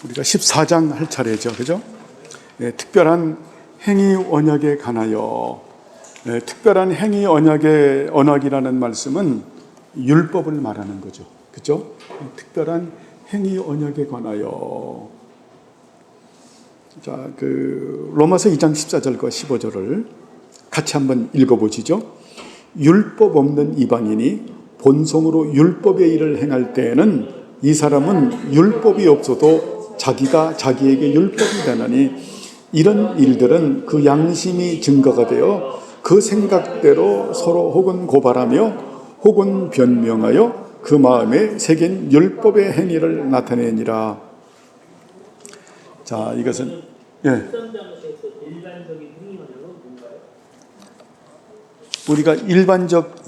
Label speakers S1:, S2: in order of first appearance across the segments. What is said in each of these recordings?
S1: 우리가 14장 할 차례죠. 그죠? 예, 특별한 행위 언약에 관하여. 예, 특별한 행위 언약이라는 말씀은 율법을 말하는 거죠. 그죠? 특별한 행위 언약에 관하여. 자, 로마서 2장 14절과 15절을 같이 한번 읽어보시죠. 율법 없는 이방인이 본성으로 율법의 일을 행할 때에는 이 사람은 율법이 없어도 자기가 자기에게 율법이 되나니 이런 일들은 그 양심이 증거가 되어 그 생각대로 서로 혹은 고발하며 혹은 변명하여 그 마음에 새긴 율법의 행위를 나타내니라. 자, 이것은 우리가 일반적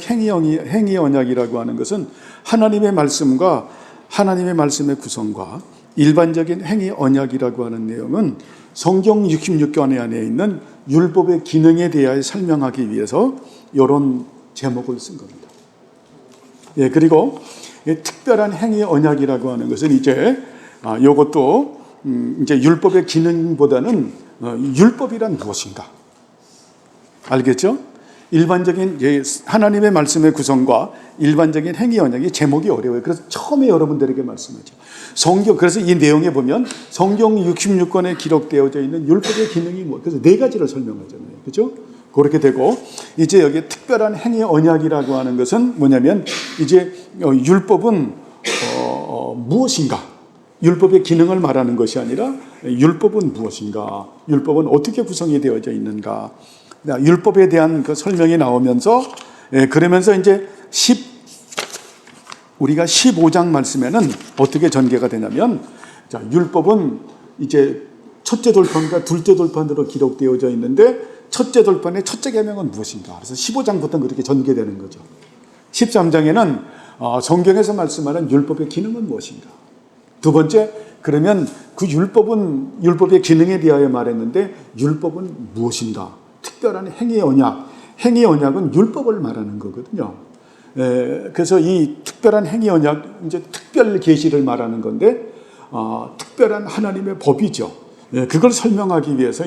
S1: 행위 언약이라고 하는 것은 하나님의 말씀과 하나님의 말씀의 구성과 일반적인 행위 언약이라고 하는 내용은 성경 66권 안에 있는 율법의 기능에 대하여 설명하기 위해서 이런 제목을 쓴 겁니다. 예, 그리고 특별한 행위 언약이라고 하는 것은 이것도 이제 율법의 기능보다는 율법이란 무엇인가? 알겠죠? 일반적인 하나님의 말씀의 구성과 일반적인 행위 언약이 제목이 어려워요. 그래서 처음에 여러분들에게 말씀하죠. 그래서 이 내용에 보면 성경 66권에 기록되어져 있는 율법의 기능이 그래서 네 가지를 설명하잖아요. 그죠? 그렇게 되고, 이제 여기 특별한 행위 언약이라고 하는 것은 뭐냐면, 율법은, 무엇인가? 율법의 기능을 말하는 것이 아니라, 율법은 무엇인가? 율법은 어떻게 구성이 되어져 있는가? 율법에 대한 그 설명이 나오면서, 그러면서 우리가 15장 말씀에는 어떻게 전개가 되냐면, 율법은 첫째 돌판과 둘째 돌판으로 기록되어져 있는데, 첫째 돌판의 첫째 계명은 무엇인가? 그래서 15장부터 그렇게 전개되는 거죠. 13장에는 성경에서 말씀하는 율법의 기능은 무엇인가? 두 번째, 그러면 그 율법의 기능에 대하여 말했는데, 율법은 무엇인가? 특별한 행위 언약은 율법을 말하는 거거든요. 그래서 이 특별한 행위 언약, 특별 계시를 말하는 건데, 특별한 하나님의 법이죠. 그걸 설명하기 위해서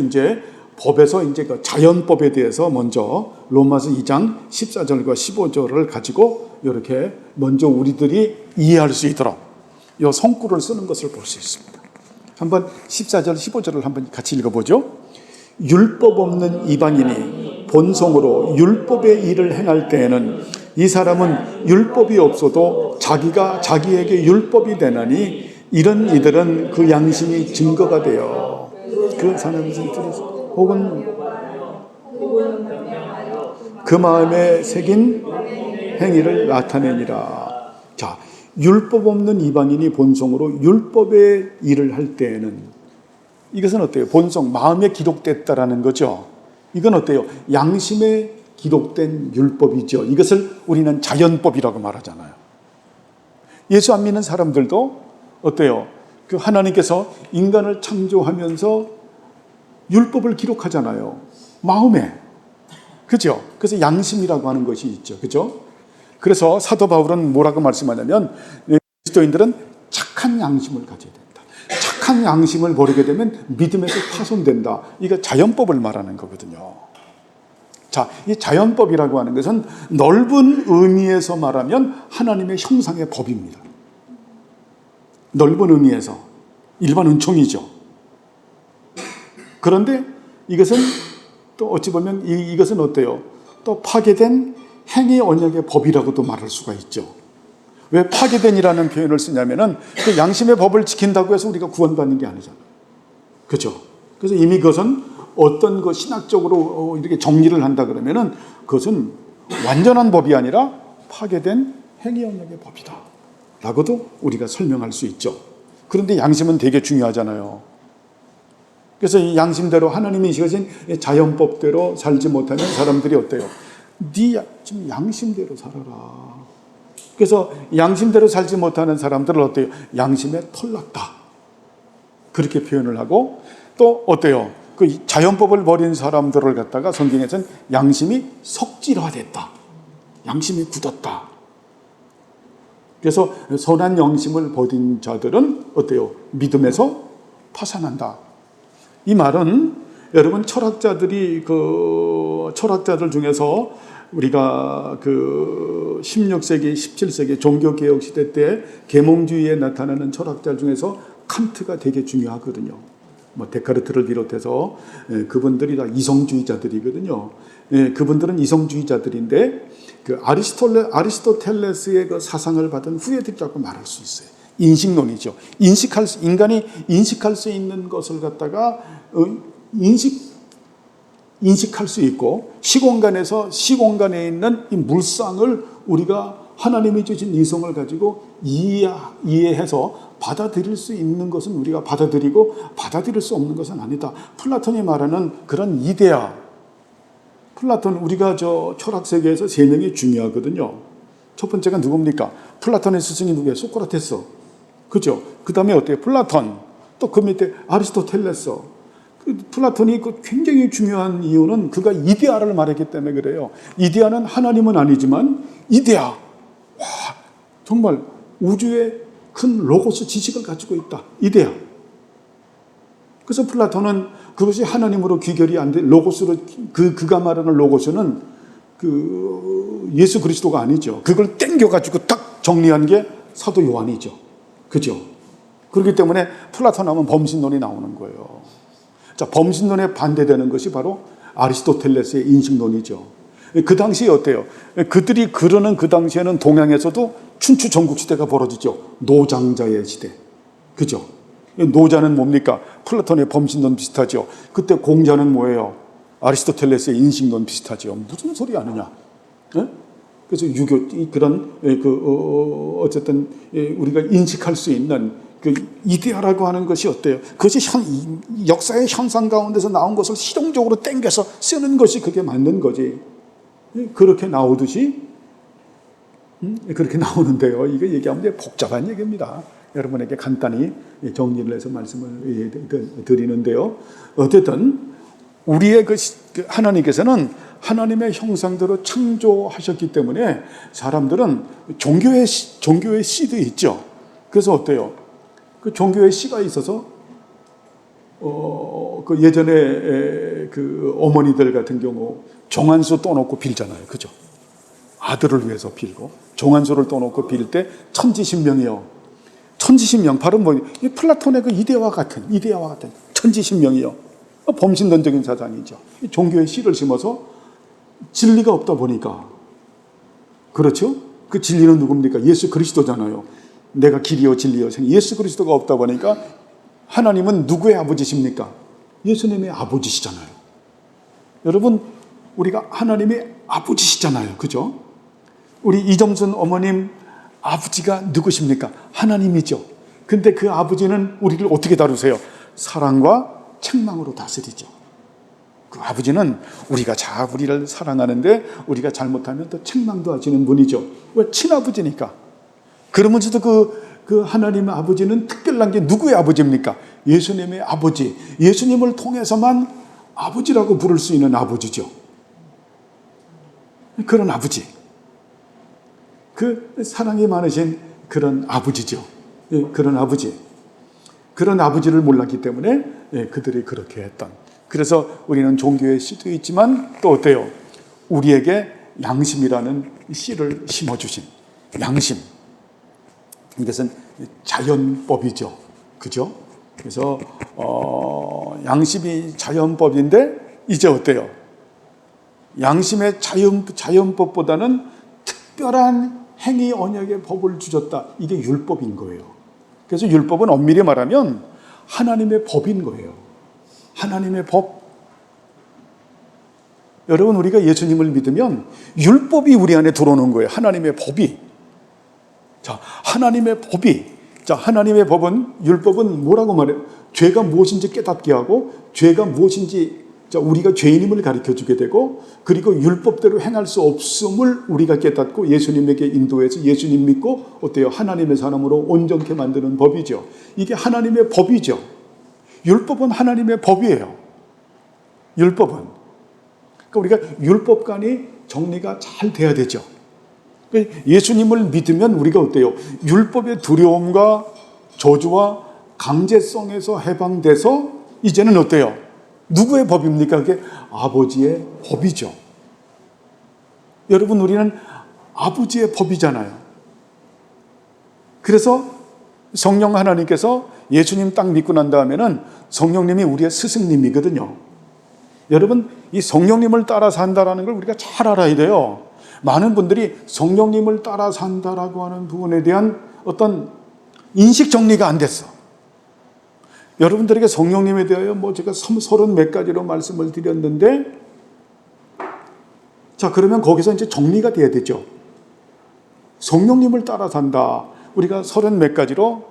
S1: 법에서 그 자연법에 대해서 먼저 로마서 2장 14절과 15절을 가지고 이렇게 먼저 우리들이 이해할 수 있도록 이 성구를 쓰는 것을 볼 수 있습니다. 한번 14절, 15절을 한번 같이 읽어보죠. 율법 없는 이방인이 본성으로 율법의 일을 행할 때에는 이 사람은 율법이 없어도 자기가 자기에게 율법이 되나니 이런 이들은 그 양심이 증거가 되어 그 사람의 혹은 그 마음에 새긴 행위를 나타내니라. 자, 율법 없는 이방인이 본성으로 율법의 일을 할 때에는 이것은 어때요? 본성, 마음에 기록됐다라는 거죠. 이건 어때요? 양심에 기록된 율법이죠. 이것을 우리는 자연법이라고 말하잖아요. 예수 안 믿는 사람들도 어때요? 그 하나님께서 인간을 창조하면서 율법을 기록하잖아요. 마음에. 그죠? 그래서 양심이라고 하는 것이 있죠. 그죠? 그래서 사도 바울은 뭐라고 말씀하냐면 그리스도인들은 착한 양심을 가져야 된다. 착한 양심을 버리게 되면 믿음에서 파손된다. 이거 자연법을 말하는 거거든요. 자, 이 자연법이라고 하는 것은 넓은 의미에서 말하면 하나님의 형상의 법입니다. 넓은 의미에서 일반 은총이죠. 그런데 이것은 또 어찌 보면 이것은 어때요? 또 파괴된 행위 언약의 법이라고도 말할 수가 있죠. 왜 파괴된이라는 표현을 쓰냐면은 그 양심의 법을 지킨다고 해서 우리가 구원받는 게 아니잖아요. 그죠? 그래서 이미 그것은 어떤 그 신학적으로 이렇게 정리를 한다 그러면은 그것은 완전한 법이 아니라 파괴된 행위 언약의 법이다. 라고도 우리가 설명할 수 있죠. 그런데 양심은 되게 중요하잖아요. 그래서 이 양심대로 하나님이 지으신 자연법대로 살지 못하는 사람들이 어때요? 네 좀 양심대로 살아라. 그래서 양심대로 살지 못하는 사람들은 어때요? 양심에 털났다. 그렇게 표현을 하고 또 어때요? 그 자연법을 버린 사람들을 갖다가 성경에서는 양심이 속질화됐다. 양심이 굳었다. 그래서 선한 영심을 버린 자들은 어때요? 믿음에서 파산한다. 이 말은 여러분 철학자들 중에서 우리가 그 16세기, 17세기 종교개혁 시대 때 계몽주의에 나타나는 철학자 중에서 칸트가 되게 중요하거든요. 뭐 데카르트를 비롯해서 그분들이 다 이성주의자들이거든요. 그분들은 이성주의자들인데 그 아리스토텔레스의 그 사상을 받은 후예들이라고 말할 수 있어요. 인식론이죠. 인간이 인식할 수 있는 것을 갖다가 인식할 수 있고 시공간에 있는 이 물상을 우리가 하나님이 주신 이성을 가지고 이해해서 받아들일 수 있는 것은 우리가 받아들이고 받아들일 수 없는 것은 아니다. 플라톤이 말하는 그런 이데아. 플라톤 우리가 철학 세계에서 세 명이 중요하거든요. 첫 번째가 누굽니까? 플라톤의 스승이 누구예요? 소크라테스. 그죠? 그 다음에 어때요? 플라톤. 또 그 밑에 아리스토텔레스. 플라톤이 굉장히 중요한 이유는 그가 이데아를 말했기 때문에 그래요. 이데아는 하나님은 아니지만 이데아. 와, 정말 우주의 큰 로고스 지식을 가지고 있다. 이데아. 그래서 플라톤은 그것이 하나님으로 귀결이 안 돼. 로고스로 그가 말하는 로고스는 그 예수 그리스도가 아니죠. 그걸 땡겨가지고 딱 정리한 게 사도 요한이죠. 그죠? 그렇기 때문에 플라톤 하면 범신론이 나오는 거예요. 자, 범신론에 반대되는 것이 바로 아리스토텔레스의 인식론이죠. 그 당시에 어때요? 그들이 그러는 그 당시에는 동양에서도 춘추 전국시대가 벌어지죠. 노장자의 시대. 그죠? 노자는 뭡니까? 플라톤의 범신론 비슷하죠. 그때 공자는 뭐예요? 아리스토텔레스의 인식론 비슷하죠. 무슨 소리 아느냐? 네? 그래서 유교, 그런, 어쨌든, 우리가 인식할 수 있는 그 이데아라고 하는 것이 어때요? 그것이 역사의 현상 가운데서 나온 것을 실용적으로 땡겨서 쓰는 것이 그게 맞는 거지. 그렇게 나오듯이, 그렇게 나오는데요. 이거 얘기하면 복잡한 얘기입니다. 여러분에게 간단히 정리를 해서 말씀을 드리는데요. 어쨌든, 우리의 하나님께서는 하나님의 형상대로 창조하셨기 때문에 사람들은 종교의 씨도 있죠. 그래서 어때요? 그 종교의 씨가 있어서 그 예전에 그 어머니들 같은 경우 정한수 떠놓고 빌잖아요. 그죠? 아들을 위해서 빌고 정한수를 떠놓고 빌 때 천지신명이요. 천지신명 바로 플라톤의 그 이데아와 같은 천지신명이요. 범신론적인 사상이죠. 종교의 씨를 심어서 진리가 없다 보니까 그렇죠? 그 진리는 누굽니까? 예수 그리스도잖아요. 내가 길이요 진리요 생. 예수 그리스도가 없다 보니까 하나님은 누구의 아버지십니까? 예수님의 아버지시잖아요. 여러분 우리가 하나님의 아버지시잖아요. 그죠? 우리 이정순 어머님 아버지가 누구십니까? 하나님이죠. 근데 그 아버지는 우리를 어떻게 다루세요? 사랑과 책망으로 다스리죠. 그 아버지는 우리를 사랑하는데 우리가 잘못하면 또 책망도 하시는 분이죠. 왜? 친아버지니까. 그러면서도 그 하나님의 아버지는 특별한 게 누구의 아버지입니까? 예수님의 아버지. 예수님을 통해서만 아버지라고 부를 수 있는 아버지죠. 그런 아버지. 그 사랑이 많으신 그런 아버지죠. 그런 아버지. 그런 아버지를 몰랐기 때문에 그들이 그렇게 했던. 그래서 우리는 종교의 씨도 있지만 또 어때요? 우리에게 양심이라는 씨를 심어주신 양심. 이것은 자연법이죠. 그죠? 그래서 양심이 자연법인데 이제 어때요? 양심의 자연법보다는 특별한 행위 언약의 법을 주셨다. 이게 율법인 거예요. 그래서 율법은 엄밀히 말하면 하나님의 법인 거예요. 하나님의 법. 여러분 우리가 예수님을 믿으면 율법이 우리 안에 들어오는 거예요. 하나님의 법이. 자, 하나님의 법은 율법은 뭐라고 말해요? 죄가 무엇인지 깨닫게 하고 죄가 무엇인지 우리가 죄인임을 가르쳐주게 되고 그리고 율법대로 행할 수 없음을 우리가 깨닫고 예수님에게 인도해서 예수님 믿고 어때요? 하나님의 사람으로 온전케 만드는 법이죠. 이게 하나님의 법이죠. 율법은 하나님의 법이에요. 율법은. 그러니까 우리가 율법관이 정리가 잘 돼야 되죠. 예수님을 믿으면 우리가 어때요? 율법의 두려움과 저주와 강제성에서 해방돼서 이제는 어때요? 누구의 법입니까? 그게 아버지의 법이죠. 여러분, 우리는 아버지의 법이잖아요. 그래서 성령 하나님께서 예수님 딱 믿고 난 다음에는 성령님이 우리의 스승님이거든요. 여러분, 이 성령님을 따라 산다라는 걸 우리가 잘 알아야 돼요. 많은 분들이 성령님을 따라 산다라고 하는 부분에 대한 어떤 인식 정리가 안 됐어. 여러분들에게 성령님에 대하여 제가 30몇 가지로 말씀을 드렸는데, 자, 그러면 거기서 이제 정리가 돼야 되죠. 성령님을 따라 산다. 우리가 30몇 가지로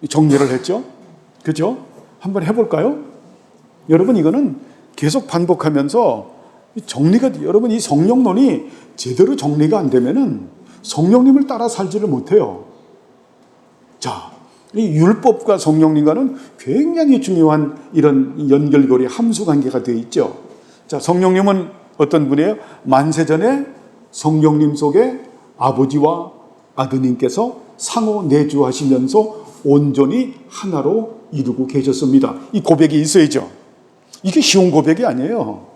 S1: 정리를 했죠. 그죠? 한번 해볼까요? 여러분, 이거는 계속 반복하면서 정리가, 여러분, 이 성령론이 제대로 정리가 안 되면은 성령님을 따라 살지를 못해요. 자, 이 율법과 성령님과는 굉장히 중요한 이런 연결고리, 함수 관계가 되어 있죠. 자, 성령님은 어떤 분이에요? 만세전에 성령님 속에 아버지와 아드님께서 상호 내주하시면서 온전히 하나로 이루고 계셨습니다. 이 고백이 있어야죠. 이게 쉬운 고백이 아니에요.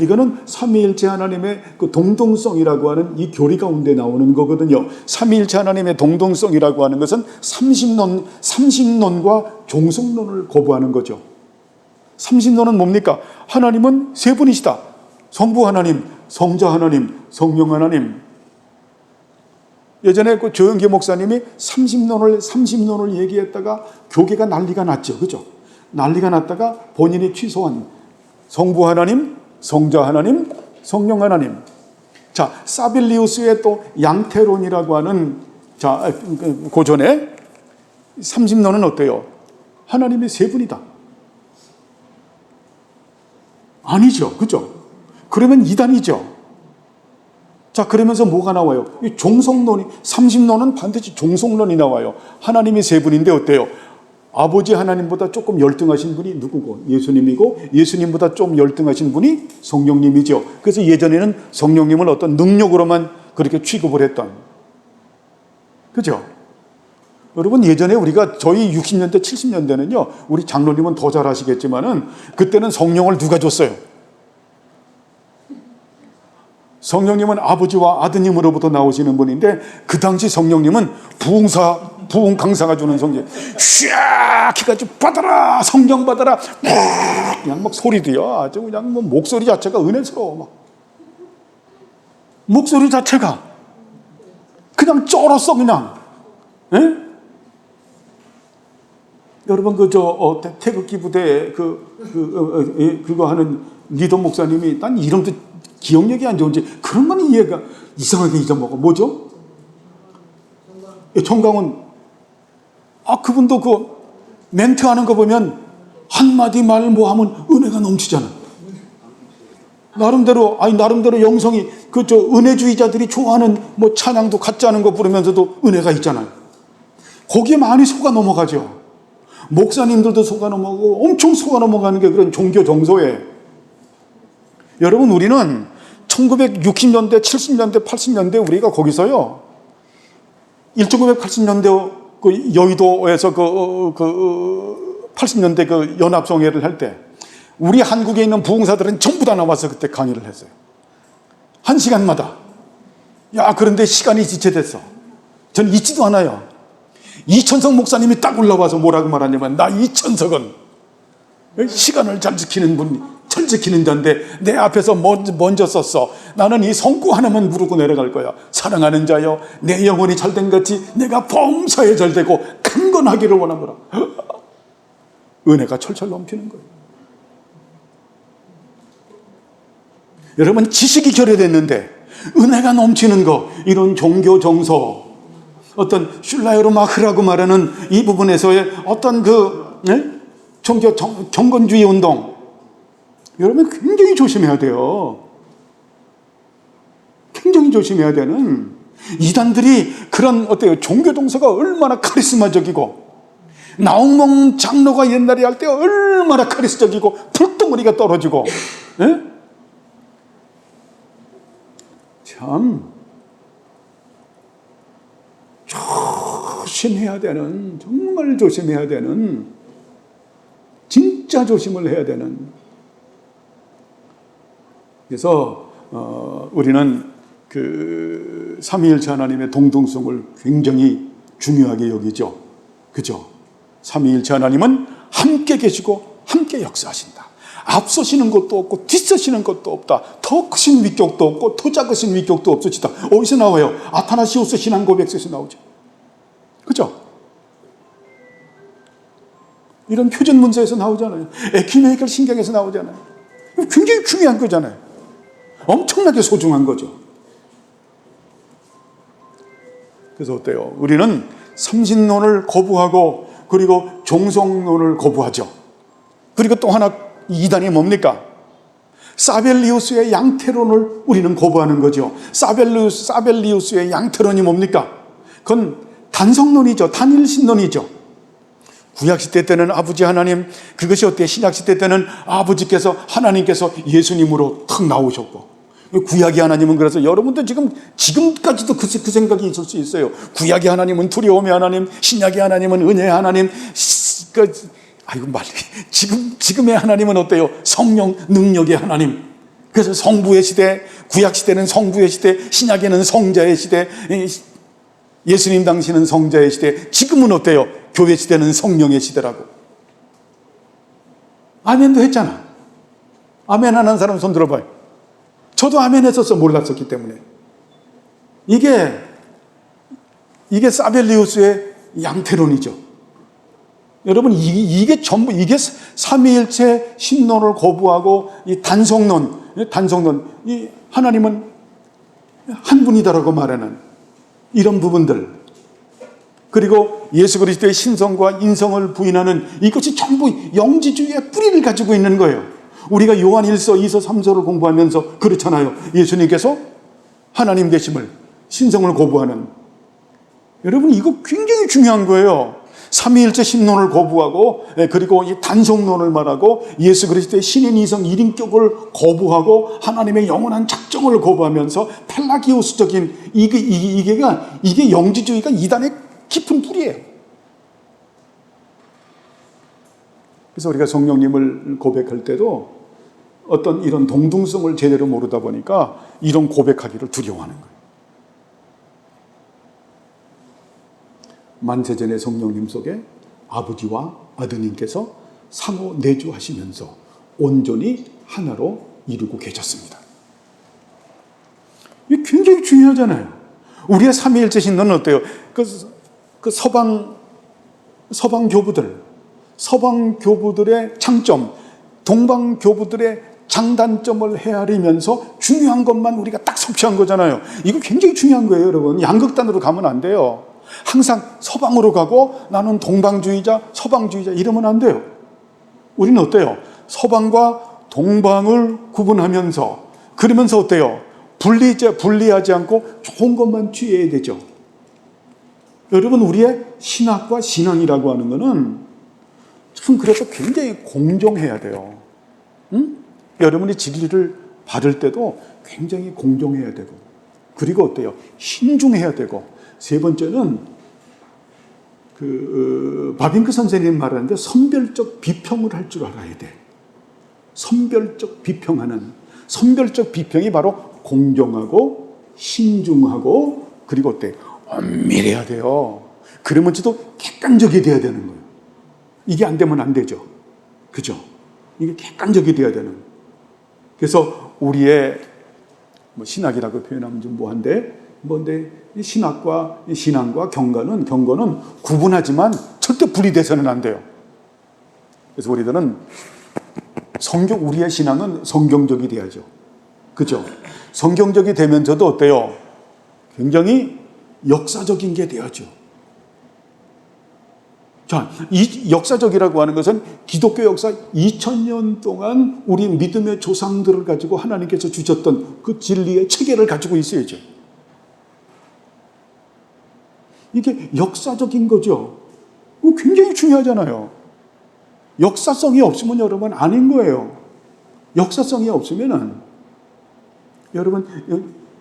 S1: 이거는 삼위일체 하나님의 그 동동성이라고 하는 이 교리 가운데 나오는 거거든요. 삼위일체 하나님의 동동성이라고 하는 것은 삼신론과 종성론을 거부하는 거죠. 삼신론은 뭡니까? 하나님은 세 분이시다. 성부 하나님, 성자 하나님, 성령 하나님. 예전에 그 조영기 목사님이 삼신론을 얘기했다가 교계가 난리가 났죠. 그죠? 난리가 났다가 본인이 취소한 성부 하나님, 성자 하나님, 성령 하나님. 자, 사빌리우스의 또 양태론이라고 하는, 자, 고전에 삼신론은 어때요? 하나님이 세 분이다. 아니죠. 그죠? 그러면 이단이죠. 자, 그러면서 뭐가 나와요? 이 종성론이, 삼신론은 반드시 종성론이 나와요. 하나님이 세 분인데 어때요? 아버지 하나님보다 조금 열등하신 분이 누구고? 예수님이고, 예수님보다 좀 열등하신 분이 성령님이죠. 그래서 예전에는 성령님을 어떤 능력으로만 그렇게 취급을 했던. 그죠? 여러분, 예전에 우리가 저희 60년대, 70년대는요, 우리 장로님은 더 잘 아시겠지만은, 그때는 성령을 누가 줬어요? 성령님은 아버지와 아드님으로부터 나오시는 분인데, 그 당시 성령님은 부흥 강사가 주는 성령, 쫙 해가지고 받아라, 성령 받아라, 그냥 막 소리도요, 아주 그냥 목소리 자체가 은혜스러워. 막. 목소리 자체가 그냥 쩔었어, 그냥. 에? 여러분, 태극기 부대 그거 하는 리더 목사님이, 난 이름도 기억력이 안 좋은지 그런 건 이해가 이상하게 잊어먹어. 뭐죠? 청강훈. 아, 그분도 그 멘트 하는 거 보면 한마디 말 뭐 하면 은혜가 넘치잖아. 나름대로 영성이, 은혜주의자들이 좋아하는 뭐 찬양도 같지 않은 거 부르면서도 은혜가 있잖아요. 거기에 많이 속아 넘어가죠. 목사님들도 속아 넘어가고 엄청 속아 넘어가는 게 그런 종교 정서에. 여러분, 우리는 1960년대, 70년대, 80년대 우리가 거기서요, 1980년대 그 여의도에서 80년대 그 연합성회를 할 때 우리 한국에 있는 부흥사들은 전부 다 나와서 그때 강의를 했어요. 1시간마다. 야, 그런데 시간이 지체됐어. 저는 잊지도 않아요. 이천석 목사님이 딱 올라와서 뭐라고 말하냐면, 나 이천석은 시간을 잘 지키는 자인데 내 앞에서 먼저 썼어. 나는 이 성구 하나만 부르고 내려갈 거야. 사랑하는 자여, 내 영혼이 잘된 같이 내가 범사에 잘되고 강건하기를 원하노라. 은혜가 철철 넘치는 거예요. 여러분, 지식이 결여됐는데 은혜가 넘치는 거, 이런 종교 정서, 어떤 슐라이르마흐라고 말하는 이 부분에서의 어떤 종교 경건주의 운동, 여러분 굉장히 조심해야 돼요. 굉장히 조심해야 되는, 이단들이 그런 종교 동서가 얼마나 카리스마적이고, 나홍몽 장로가 옛날에 할 때 얼마나 카리스마적이고 불덩어리가 떨어지고, 참 조심해야 되는, 정말 조심해야 되는, 진짜 조심을 해야 되는. 그래서 우리는 그 삼위일체 하나님의 동등성을 굉장히 중요하게 여기죠. 그죠? 삼위일체 하나님은 함께 계시고 함께 역사하신다. 앞서시는 것도 없고 뒤서시는 것도 없다. 더 크신 위격도 없고 더 작으신 위격도 없으시다. 어디서 나와요? 아타나시오스 신앙 고백서에서 나오죠. 그죠? 이런 표준 문서에서 나오잖아요. 에큐메니컬 신경에서 나오잖아요. 굉장히 중요한 거잖아요. 엄청나게 소중한 거죠. 그래서 어때요? 우리는 삼신론을 거부하고 그리고 종속론을 거부하죠. 그리고 또 하나 이단이 뭡니까? 사벨리우스의 양태론을 우리는 거부하는 거죠. 사벨리우스의 양태론이 뭡니까? 그건 단성론이죠. 단일신론이죠. 구약시대 때는 아버지 하나님, 그것이 어때요? 신약시대 때는 아버지께서, 하나님께서 예수님으로 탁 나오셨고, 구약의 하나님은, 그래서 여러분도 지금까지도 그 생각이 있을 수 있어요. 구약의 하나님은 두려움의 하나님, 신약의 하나님은 은혜의 하나님, 지금의 하나님은 어때요? 성령 능력의 하나님. 그래서 성부의 시대, 구약 시대는 성부의 시대, 신약에는 성자의 시대, 예수님 당시는 성자의 시대, 지금은 어때요? 교회 시대는 성령의 시대라고. 아멘도 했잖아. 아멘 하는 사람 손 들어봐요. 저도 아멘 했었어. 몰랐었기 때문에. 이게 사벨리우스의 양태론이죠. 여러분, 이게 전부, 이게 삼위일체 신론을 거부하고 이 단성론, 이 하나님은 한 분이다라고 말하는 이런 부분들, 그리고 예수 그리스도의 신성과 인성을 부인하는 이것이 전부 영지주의의 뿌리를 가지고 있는 거예요. 우리가 요한 1서, 2서, 3서를 공부하면서 그렇잖아요. 예수님께서 하나님 되심을, 신성을 거부하는. 여러분, 이거 굉장히 중요한 거예요. 삼위일체 신론을 거부하고, 그리고 이 단성론을 말하고, 예수 그리스도의 신인 이성 1인격을 거부하고, 하나님의 영원한 작정을 거부하면서 펠라기오스적인 이게 영지주의가 이단의 깊은 뿌리예요. 그래서 우리가 성령님을 고백할 때도 어떤 이런 동등성을 제대로 모르다 보니까 이런 고백하기를 두려워하는 거예요. 만세전의 성령님 속에 아버지와 아드님께서 상호 내주하시면서 온전히 하나로 이루고 계셨습니다. 이게 굉장히 중요하잖아요. 우리의 삼위일체 신론은 어때요? 그 서방 교부들의 장점, 동방 교부들의 장단점을 헤아리면서 중요한 것만 우리가 딱 섭취한 거잖아요. 이거 굉장히 중요한 거예요, 여러분. 양극단으로 가면 안 돼요. 항상 서방으로 가고 나는 동방주의자, 서방주의자 이러면 안 돼요. 우리는 어때요? 서방과 동방을 구분하면서, 그러면서 어때요? 분리하지 않고 좋은 것만 취해야 되죠. 여러분, 우리의 신학과 신앙이라고 하는 거는 참 그래서 굉장히 공정해야 돼요. 응? 여러분이 진리를 받을 때도 굉장히 공정해야 되고, 그리고 어때요? 신중해야 되고, 세 번째는 바빙크 선생님 말하는데 선별적 비평을 할 줄 알아야 돼. 선별적 비평이 바로 공정하고 신중하고, 그리고 어때? 엄밀해야 돼요. 그러면서도 객관적이 돼야 되는 거예요. 이게 안 되면 안 되죠. 그죠? 이게 객관적이 돼야 되는. 그래서 우리의 신학이라고 표현하면 좀 뭔데 이 신학과 이 신앙과 경건은 구분하지만 절대 분리돼서는 안 돼요. 그래서 우리들은 우리의 신앙은 성경적이 돼야죠. 그죠? 성경적이 되면서도 어때요? 굉장히 역사적인 게 돼야죠. 자, 이 역사적이라고 하는 것은 기독교 역사 2000년 동안 우리 믿음의 조상들을 가지고 하나님께서 주셨던 그 진리의 체계를 가지고 있어야죠. 이게 역사적인 거죠. 굉장히 중요하잖아요. 역사성이 없으면 여러분 아닌 거예요. 역사성이 없으면은 여러분,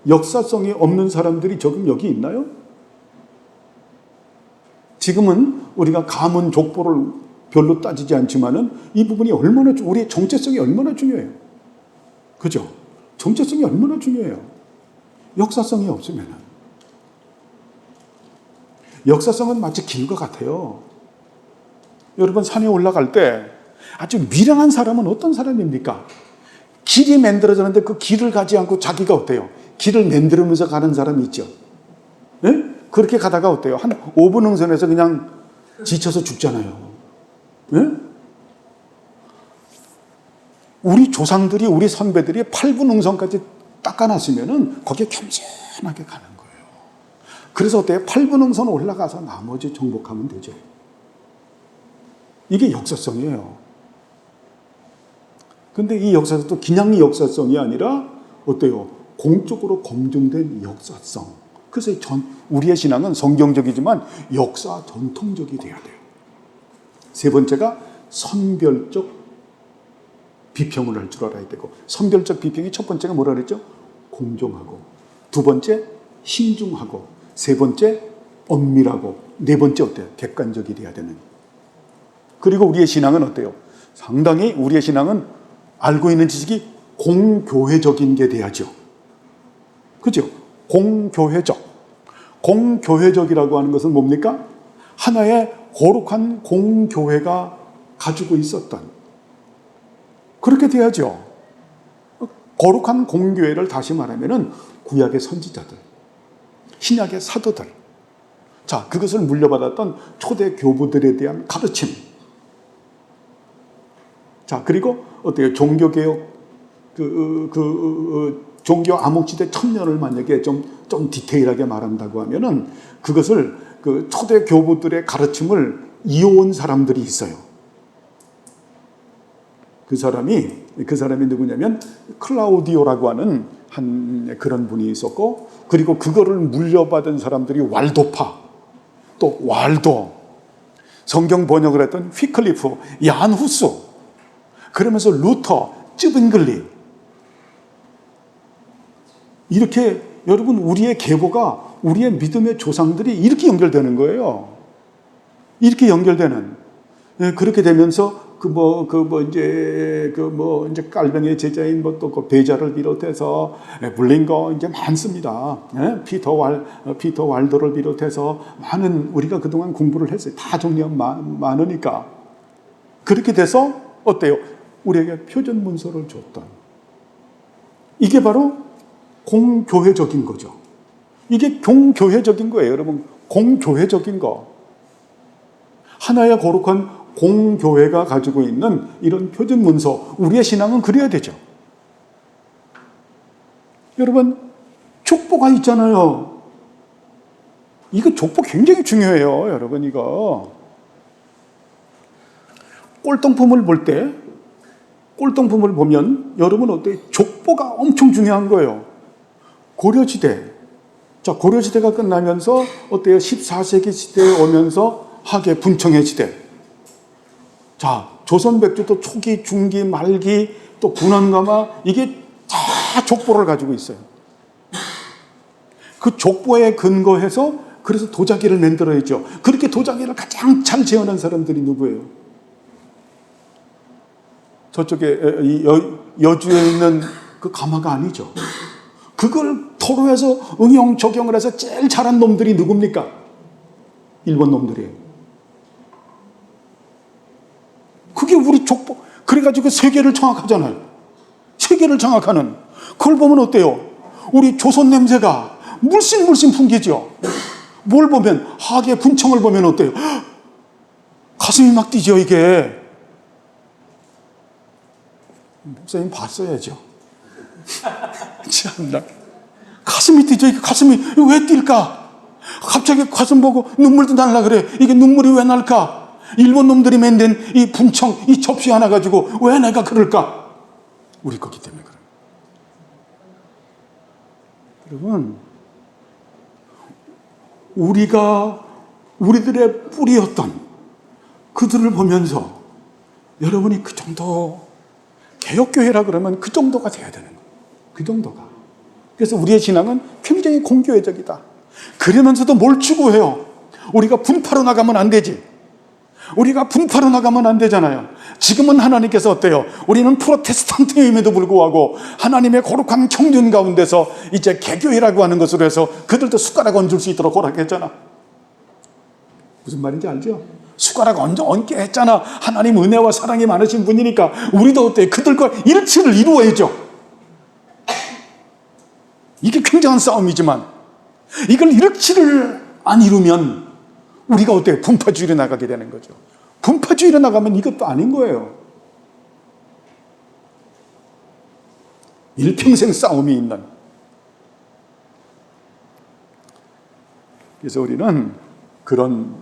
S1: 역사성이 없는 사람들이 지금 여기 있나요? 지금은 우리가 가문 족보를 별로 따지지 않지만은 이 부분이 얼마나 우리의 정체성이 얼마나 중요해요. 그죠? 정체성이 얼마나 중요해요. 역사성이 없으면은. 역사성은 마치 길과 같아요. 여러분 산에 올라갈 때 아주 미련한 사람은 어떤 사람입니까? 길이 만들어졌는데 그 길을 가지 않고 자기가 어때요? 길을 만들면서 가는 사람이 있죠. 네? 그렇게 가다가 어때요? 한 5분 응선에서 그냥 지쳐서 죽잖아요. 네? 우리 조상들이, 우리 선배들이 8분 응선까지 닦아놨으면은 거기에 겸손하게 가는 거예요. 그래서 어때요? 8분 응선 올라가서 나머지 정복하면 되죠. 이게 역사성이에요. 근데 이 역사성도 그냥 역사성이 아니라 어때요? 공적으로 검증된 역사성. 그래서 우리의 신앙은 성경적이지만 역사 전통적이 돼야 돼요. 세 번째가 선별적 비평을 할 줄 알아야 되고, 선별적 비평이 첫 번째가 뭐라 그랬죠? 공정하고, 두 번째 신중하고, 세 번째 엄밀하고, 네 번째 어때요? 객관적이 돼야 되는. 그리고 우리의 신앙은 어때요? 상당히 우리의 신앙은 알고 있는 지식이 공교회적인 게 돼야죠. 그죠? 공교회적. 공교회적이라고 하는 것은 뭡니까? 하나의 거룩한 공교회가 가지고 있었던. 그렇게 돼야죠. 거룩한 공교회를 다시 말하면은 구약의 선지자들, 신약의 사도들. 자, 그것을 물려받았던 초대 교부들에 대한 가르침. 자, 그리고 어때요? 종교개혁, 종교 암흑시대 1000년을 만약에 좀 디테일하게 말한다고 하면은 그것을 그 초대 교부들의 가르침을 이어온 사람들이 있어요. 그 사람이 누구냐면 클라우디오라고 하는 그런 분이 있었고, 그리고 그거를 물려받은 사람들이 왈도파, 또 왈도, 성경 번역을 했던 휘클리프, 얀 후스, 그러면서 루터, 쯔빙글리. 이렇게 여러분 우리의 계보가, 우리의 믿음의 조상들이 이렇게 연결되는 거예요. 이렇게 연결되는. 그렇게 되면서 이제 깔병의 제자인 또 그 베자를 비롯해서 블링거 이제 많습니다. 피터 왈도를 비롯해서 많은 우리가 그동안 공부를 했어요. 다 정리하면 많으니까. 그렇게 돼서 어때요? 우리에게 표준 문서를 줬던. 이게 바로 공교회적인 거죠. 이게 공교회적인 거예요, 여러분. 공교회적인 거. 하나의 거룩한 공교회가 가지고 있는 이런 표준 문서, 우리의 신앙은 그래야 되죠. 여러분, 족보가 있잖아요. 이거 족보 굉장히 중요해요, 여러분. 이거 꼴통품을 보면 여러분 어때요? 족보가 엄청 중요한 거예요. 고려시대. 자, 고려시대가 끝나면서 어때요? 14세기 시대에 오면서 하계 분청의 시대. 자, 조선 백제도 초기, 중기, 말기, 또 군왕감화, 이게 다 족보를 가지고 있어요. 그 족보에 근거해서 그래서 도자기를 만들어야죠. 그렇게 도자기를 가장 잘 재현한 사람들이 누구예요? 저쪽에 여주에 있는 그 가마가 아니죠. 그걸 토로해서 응용 적용을 해서 제일 잘한 놈들이 누굽니까? 일본 놈들이에요. 그게 우리 족보. 그래가지고 세계를 장악하잖아요. 세계를 장악하는. 그걸 보면 어때요? 우리 조선 냄새가 물씬 풍기죠. 뭘 보면, 하계 분청을 보면 어때요? 가슴이 막 뛰죠, 이게. 목사님 봤어야죠. 참나. 가슴이 뛰죠. 이게 가슴이 왜 뛸까? 갑자기 가슴 보고 눈물도 날라 그래. 이게 눈물이 왜 날까? 일본 놈들이 만든 이 분청, 이 접시 하나 가지고 왜 내가 그럴까? 우리 거기 때문에 그래요. 여러분, 우리들의 뿌리였던 그들을 보면서 여러분이 그 정도, 개혁교회라 그러면 그 정도가 돼야 되는 거예요. 그 정도가. 그래서 우리의 신앙은 굉장히 공교회적이다. 그러면서도 뭘 추구해요? 우리가 분파로 나가면 안 되지. 우리가 분파로 나가면 안 되잖아요. 지금은 하나님께서 어때요? 우리는 프로테스탄트임에도 불구하고 하나님의 거룩한 경륜 가운데서 이제 개교회라고 하는 것으로 해서 그들도 숟가락 얹을 수 있도록 허락했잖아. 무슨 말인지 알죠? 숟가락 얹게 했잖아. 하나님 은혜와 사랑이 많으신 분이니까 우리도 어때요? 그들과 일치를 이루어야죠. 이게 굉장한 싸움이지만 이걸 일치를 안 이루면 우리가 어때요? 분파주의로 나가게 되는 거죠. 분파주의로 나가면 이것도 아닌 거예요. 일평생 싸움이 있는. 그래서 우리는 그런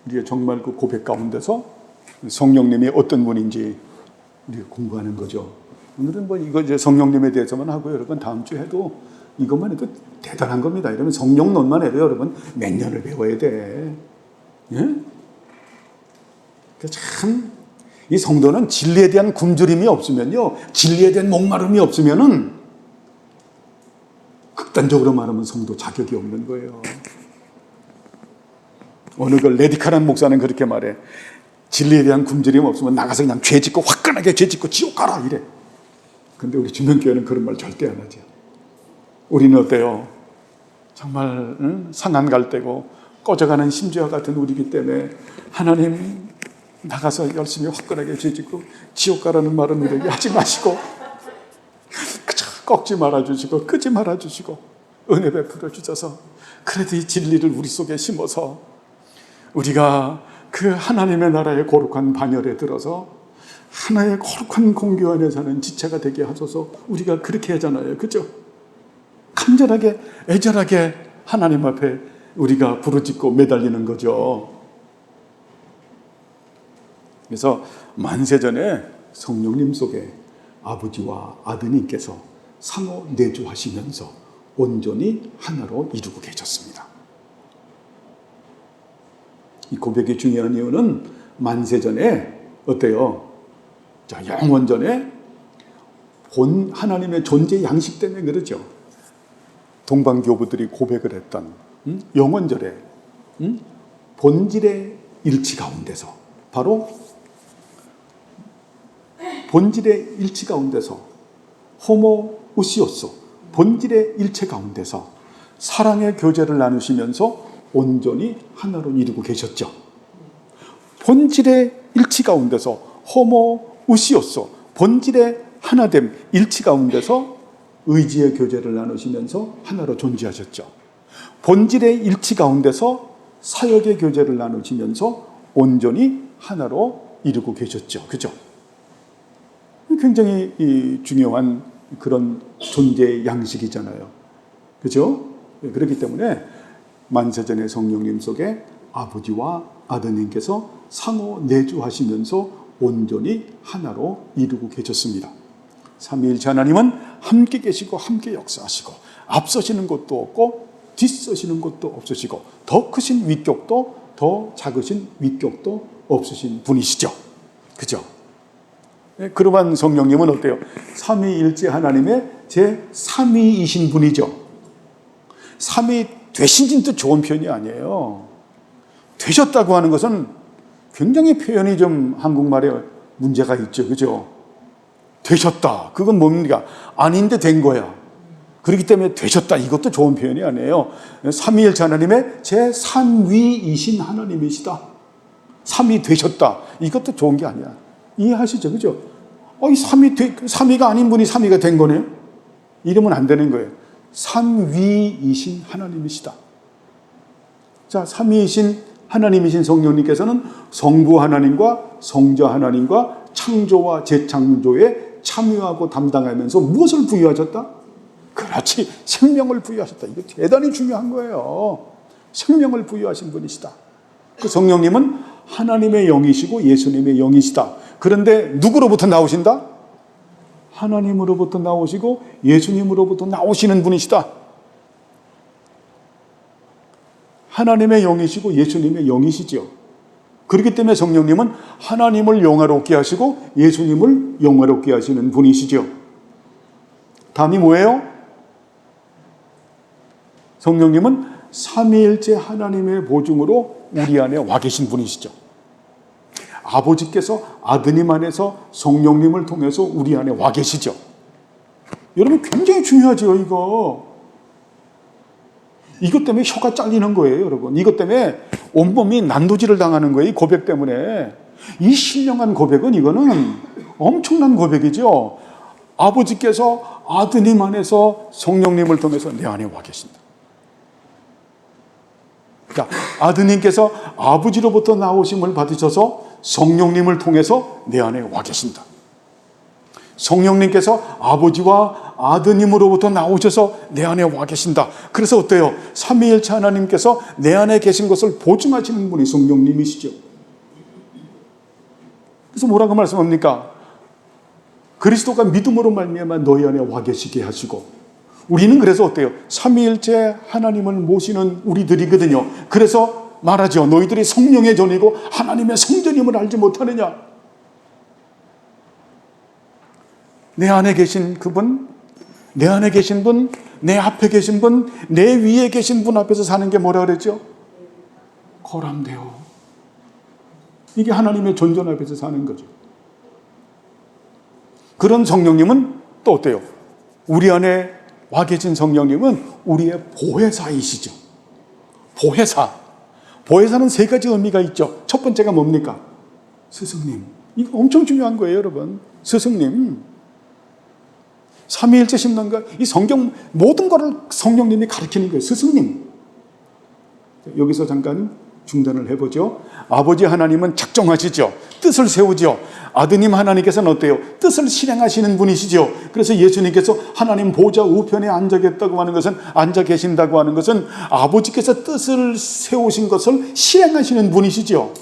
S1: 우리가 정말 그 고백 가운데서 성령님이 어떤 분인지 우리가 공부하는 거죠. 오늘은 뭐 이거 이제 성령님에 대해서만 하고요. 여러분 다음 주 해도 이것만 해도 대단한 겁니다. 이러면 성령론만 해도 여러분 몇 년을 배워야 돼. 예? 참, 이 성도는 진리에 대한 굶주림이 없으면요, 진리에 대한 목마름이 없으면은 극단적으로 말하면 성도 자격이 없는 거예요. 어느 그 레디칼한 목사는 그렇게 말해. 진리에 대한 굶주림 없으면 나가서 그냥 죄 짓고 화끈하게 죄 짓고 지옥 가라 이래. 근데 우리 주명교회는 그런 말 절대 안 하죠. 우리는 어때요? 정말 상한 갈 때고 꺼져가는 심지와 같은 우리이기 때문에 하나님 나가서 열심히 화끈하게 죄짓고 지옥 가라는 말은 우리에게 하지 마시고 그저 꺾지 말아주시고 끄지 말아주시고 은혜 베풀어 주셔서 그래도 이 진리를 우리 속에 심어서 우리가 그 하나님의 나라의 거룩한 반열에 들어서 하나의 거룩한 공교 안에 사는 지체가 되게 하소서. 우리가 그렇게 하잖아요. 그죠? 간절하게 애절하게 하나님 앞에 우리가 부르짖고 매달리는 거죠. 그래서 만세전에 성령님 속에 아버지와 아드님께서 상호 내주하시면서 온전히 하나로 이루고 계셨습니다. 이 고백이 중요한 이유는 만세전에 어때요? 자, 영원전에 본 하나님의 존재 양식 때문에 그러죠. 동방교부들이 고백을 했던 영원절에 본질의 일치 가운데서 바로 본질의 일치 가운데서 호모우시오소 본질의 일체 가운데서 사랑의 교제를 나누시면서 온전히 하나로 이루고 계셨죠. 본질의 일치 가운데서 호모우시오소 본질의 하나됨 일치 가운데서 의지의 교제를 나누시면서 하나로 존재하셨죠. 본질의 일치 가운데서 사역의 교제를 나누시면서 온전히 하나로 이루고 계셨죠. 그죠? 굉장히 중요한 그런 존재의 양식이잖아요. 그죠? 그렇기 때문에 만세전의 성령님 속에 아버지와 아드님께서 상호 내주하시면서 온전히 하나로 이루고 계셨습니다. 삼위일체 하나님은 함께 계시고 함께 역사하시고 앞서시는 것도 없고 뒤서시는 것도 없으시고 더 크신 위격도 더 작으신 위격도 없으신 분이시죠. 그죠? 그러한 성령님은 어때요? 삼위일체 하나님의 제3위이신 분이죠. 삼위 되신 진도 좋은 표현이 아니에요. 되셨다고 하는 것은 굉장히 표현이 좀 한국말에 문제가 있죠. 그죠? 되셨다. 그건 뭡니까? 아닌데 된 거야. 그렇기 때문에 되셨다. 이것도 좋은 표현이 아니에요. 삼위일체 하나님의 제3위이신 하나님이시다. 삼위 되셨다. 이것도 좋은 게 아니야. 이해하시죠? 그죠? 이 삼위가 아닌 분이 삼위가 된 거네요? 이러면 안 되는 거예요. 삼위이신 하나님이시다. 자, 삼위이신 하나님이신 성령님께서는 성부 하나님과 성자 하나님과 창조와 재창조에 참여하고 담당하면서 무엇을 부여하셨다? 그렇지, 생명을 부여하셨다. 이거 대단히 중요한 거예요. 생명을 부여하신 분이시다. 그 성령님은 하나님의 영이시고 예수님의 영이시다. 그런데 누구로부터 나오신다? 하나님으로부터 나오시고 예수님으로부터 나오시는 분이시다. 하나님의 영이시고 예수님의 영이시죠. 그렇기 때문에 성령님은 하나님을 영화롭게 하시고 예수님을 영화롭게 하시는 분이시죠. 다음이 뭐예요? 성령님은 삼위일체 하나님의 보증으로 우리 안에 와 계신 분이시죠. 아버지께서 아드님 안에서 성령님을 통해서 우리 안에 와 계시죠. 여러분 굉장히 중요하죠. 이것 때문에 혀가 잘리는 거예요. 여러분 이것 때문에 온몸이 난도질을 당하는 거예요. 이 고백 때문에. 이 신령한 고백은 이거는 엄청난 고백이죠. 아버지께서 아드님 안에서 성령님을 통해서 내 안에 와 계신다. 자, 아드님께서 아버지로부터 나오심을 받으셔서 성령님을 통해서 내 안에 와 계신다. 성령님께서 아버지와 아드님으로부터 나오셔서 내 안에 와 계신다. 그래서 어때요? 삼위일체 하나님께서 내 안에 계신 것을 보증하시는 분이 성령님이시죠. 그래서 뭐라고 말씀합니까? 그리스도가 믿음으로 말미암아 너희 안에 와 계시게 하시고, 우리는 그래서 어때요? 삼위일체 하나님을 모시는 우리들이거든요. 그래서 말하죠. 너희들이 성령의 전이고 하나님의 성전임을 알지 못하느냐. 내 안에 계신 그분, 내 안에 계신 분, 내 앞에 계신 분, 내 위에 계신 분 앞에서 사는 게 뭐라 그랬죠? 거람되어. 이게 하나님의 존전 앞에서 사는 거죠. 그런 성령님은 또 어때요? 우리 안에 와 계신 성령님은 우리의 보혜사이시죠. 보혜사. 보혜사는 세 가지 의미가 있죠. 첫 번째가 뭡니까? 스승님. 이거 엄청 중요한 거예요, 여러분. 스승님. 삼위일체 신론과 이 성경 모든 것을 성령님이 가르치는 거예요. 스승님. 여기서 잠깐 중단을 해보죠. 아버지 하나님은 작정하시죠. 뜻을 세우죠. 아드님 하나님께서는 어때요? 뜻을 실행하시는 분이시죠. 그래서 예수님께서 하나님 보좌 우편에 앉아 계신다고 하는 것은 아버지께서 뜻을 세우신 것을 실행하시는 분이시죠.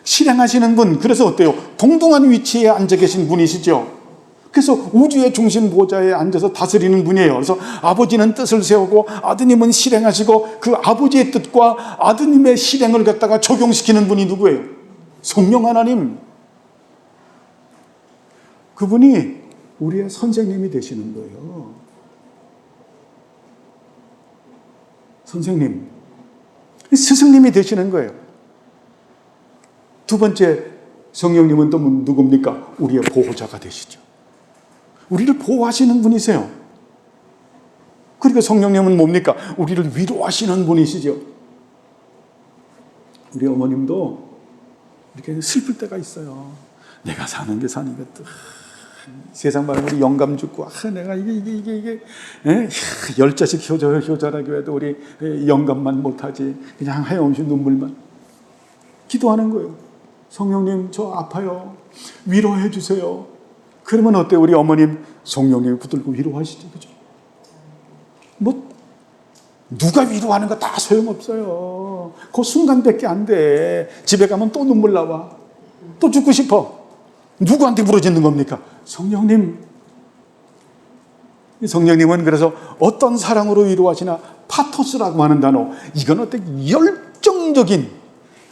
S1: 실행하시는 분. 그래서 어때요? 동등한 위치에 앉아 계신 분이시죠. 그래서 우주의 중심 보좌에 앉아서 다스리는 분이에요. 그래서 아버지는 뜻을 세우고 아드님은 실행하시고 그 아버지의 뜻과 아드님의 실행을 갖다가 적용시키는 분이 누구예요? 성령 하나님. 그분이 우리의 선생님이 되시는 거예요. 선생님. 스승님이 되시는 거예요. 두 번째, 성령님은 또 누굽니까? 우리의 보호자가 되시죠. 우리를 보호하시는 분이세요. 그리고 성령님은 뭡니까? 우리를 위로하시는 분이시죠. 우리 어머님도 이렇게 슬플 때가 있어요. 내가 사는 게 사니까 세상 말하면 우리 영감 죽고 내가 이게 열 자식 효자라고 해도 우리 영감만 못하지. 그냥 하염없이 눈물만. 기도하는 거예요. 성령님 저 아파요. 위로해 주세요. 그러면 어때요? 우리 어머님 성령님이 붙들고 위로하시죠. 그죠? 누가 위로하는 거 다 소용없어요. 그 순간밖에 안 돼. 집에 가면 또 눈물 나와. 또 죽고 싶어. 누구한테 부러지는 겁니까? 성령님. 성령님은 그래서 어떤 사랑으로 위로하시나? 파토스라고 하는 단어. 이건 어떤 열정적인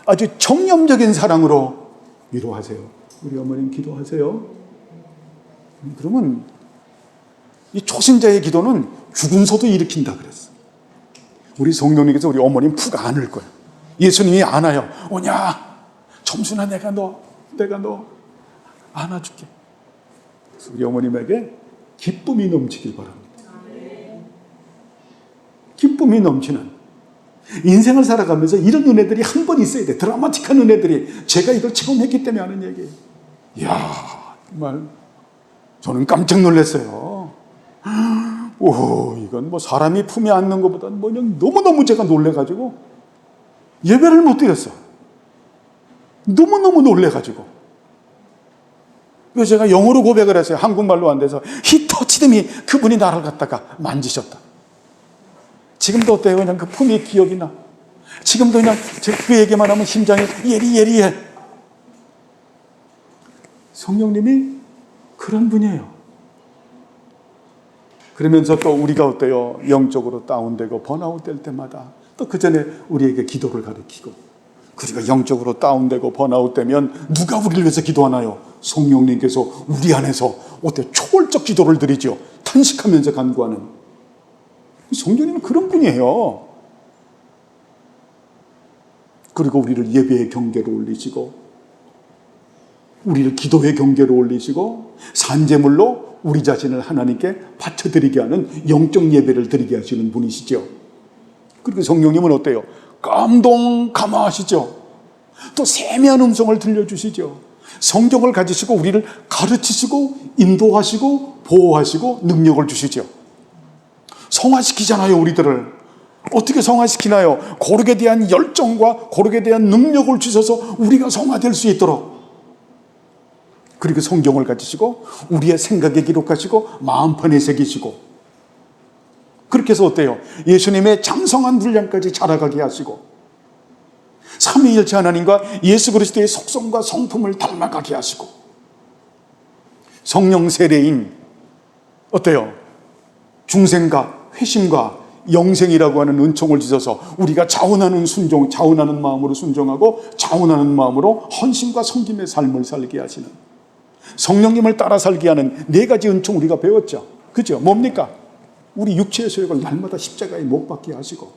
S1: 아주 정념적인 사랑으로 위로하세요. 우리 어머님 기도하세요. 그러면 이 초신자의 기도는 죽은 소도 일으킨다 그랬어. 우리 성령님께서 우리 어머님 푹 안을 거예요. 예수님이 안아요. 오냐? 점수나 내가 너 안아줄게. 그래서 우리 어머님에게 기쁨이 넘치길 바랍니다. 기쁨이 넘치는 인생을 살아가면서 이런 은혜들이 한 번 있어야 돼. 드라마틱한 은혜들이. 제가 이걸 체험했기 때문에 하는 얘기예요. 이야, 정말 저는 깜짝 놀랐어요. 오, 이건 사람이 품에 안는 것보다 그냥 너무너무 제가 놀래가지고 예배를 못 드렸어. 너무너무 놀래가지고. 그래서 제가 영어로 고백을 했어요. 한국말로 안 돼서. He touched me. 그분이 나를 갖다가 만지셨다. 지금도 어때요? 그냥 그 품이 기억이 나. 지금도 그냥 그 얘기만 하면 심장이 예리예리해. 성령님이 그런 분이에요. 그러면서 또 우리가 어때요? 영적으로 다운되고 번아웃 될 때마다 또 그 전에 우리에게 기도를 가르치고, 우리가 영적으로 다운되고 번아웃 되면 누가 우리를 위해서 기도하나요? 성령님께서 우리 안에서 어때요? 초월적 기도를 드리죠. 탄식하면서 간구하는. 성령님은 그런 분이에요. 그리고 우리를 예배의 경계로 올리시고, 우리를 기도의 경계로 올리시고, 산제물로 우리 자신을 하나님께 바쳐드리게 하는 영적 예배를 드리게 하시는 분이시죠. 그리고 성령님은 어때요? 감동감화하시죠. 또 세미한 음성을 들려주시죠. 성경을 가지시고 우리를 가르치시고 인도하시고 보호하시고 능력을 주시죠. 성화시키잖아요, 우리들을. 어떻게 성화시키나요? 거룩에 대한 열정과 거룩에 대한 능력을 주셔서 우리가 성화될 수 있도록. 그리고 성경을 가지시고 우리의 생각에 기록하시고 마음판에 새기시고, 그렇게 해서 어때요? 예수님의 장성한 분량까지 자라가게 하시고, 삼위일체 하나님과 예수 그리스도의 속성과 성품을 닮아가게 하시고, 성령 세례인 어때요? 중생과 회심과 영생이라고 하는 은총을 주셔서 우리가 자원하는 순종, 자원하는 마음으로 순종하고 자원하는 마음으로 헌신과 섬김의 삶을 살게 하시는, 성령님을 따라 살게 하는 네 가지 은총 우리가 배웠죠. 그죠? 뭡니까? 우리 육체의 소욕을 날마다 십자가에 못 박게 하시고,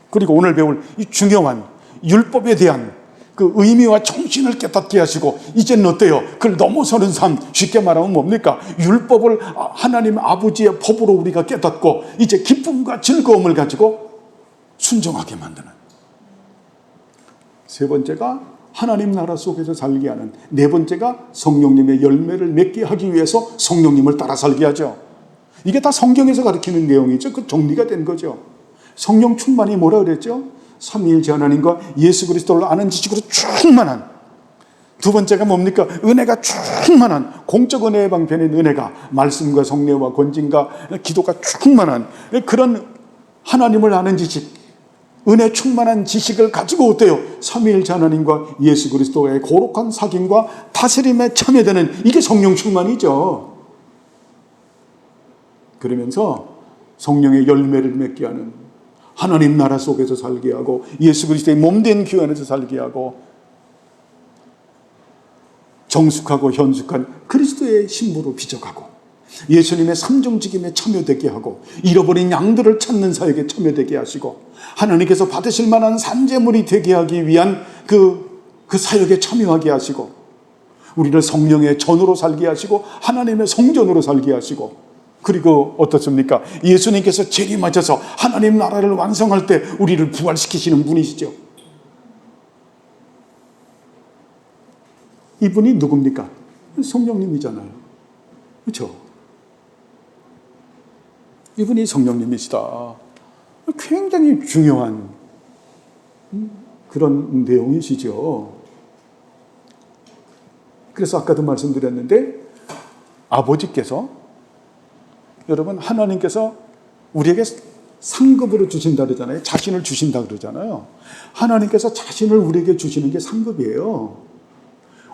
S1: 그리고 오늘 배울 이 중요한 율법에 대한 그 의미와 정신을 깨닫게 하시고, 이제는 어때요? 그걸 넘어서는 삶, 쉽게 말하면 뭡니까? 율법을 하나님 아버지의 법으로 우리가 깨닫고 이제 기쁨과 즐거움을 가지고 순종하게 만드는. 세 번째가 하나님 나라 속에서 살게 하는, 네 번째가 성령님의 열매를 맺게 하기 위해서 성령님을 따라 살게 하죠. 이게 다 성경에서 가르치는 내용이죠. 그 정리가 된 거죠. 성령 충만이 뭐라 그랬죠? 삼위일체 하나님과 예수 그리스도를 아는 지식으로 충만한. 두 번째가 뭡니까? 은혜가 충만한, 공적 은혜의 방편인 은혜가 말씀과 성례와 권징과 기도가 충만한 그런 하나님을 아는 지식, 은혜 충만한 지식을 가지고 어때요? 삼위일체 하나님과 예수 그리스도의 거룩한 사귐과 다스림에 참여되는, 이게 성령 충만이죠. 그러면서 성령의 열매를 맺게 하는, 하나님 나라 속에서 살게 하고 예수 그리스도의 몸된 교회 안에서 살게 하고 정숙하고 현숙한 그리스도의 신부로 빚어가고 예수님의 삼중직임에 참여되게 하고 잃어버린 양들을 찾는 사역에 참여되게 하시고 하나님께서 받으실 만한 산재물이 되게 하기 위한 그 사역에 참여하게 하시고 우리를 성령의 전으로 살게 하시고 하나님의 성전으로 살게 하시고, 그리고 어떻습니까? 예수님께서 재림하셔서 하나님 나라를 완성할 때 우리를 부활시키시는 분이시죠. 이분이 누굽니까? 성령님이잖아요. 그렇죠? 이분이 성령님이시다. 굉장히 중요한 그런 내용이시죠. 그래서 아까도 말씀드렸는데, 아버지께서, 여러분, 하나님께서 우리에게 상급으로 주신다 그러잖아요. 자신을 주신다 그러잖아요. 하나님께서 자신을 우리에게 주시는 게 상급이에요.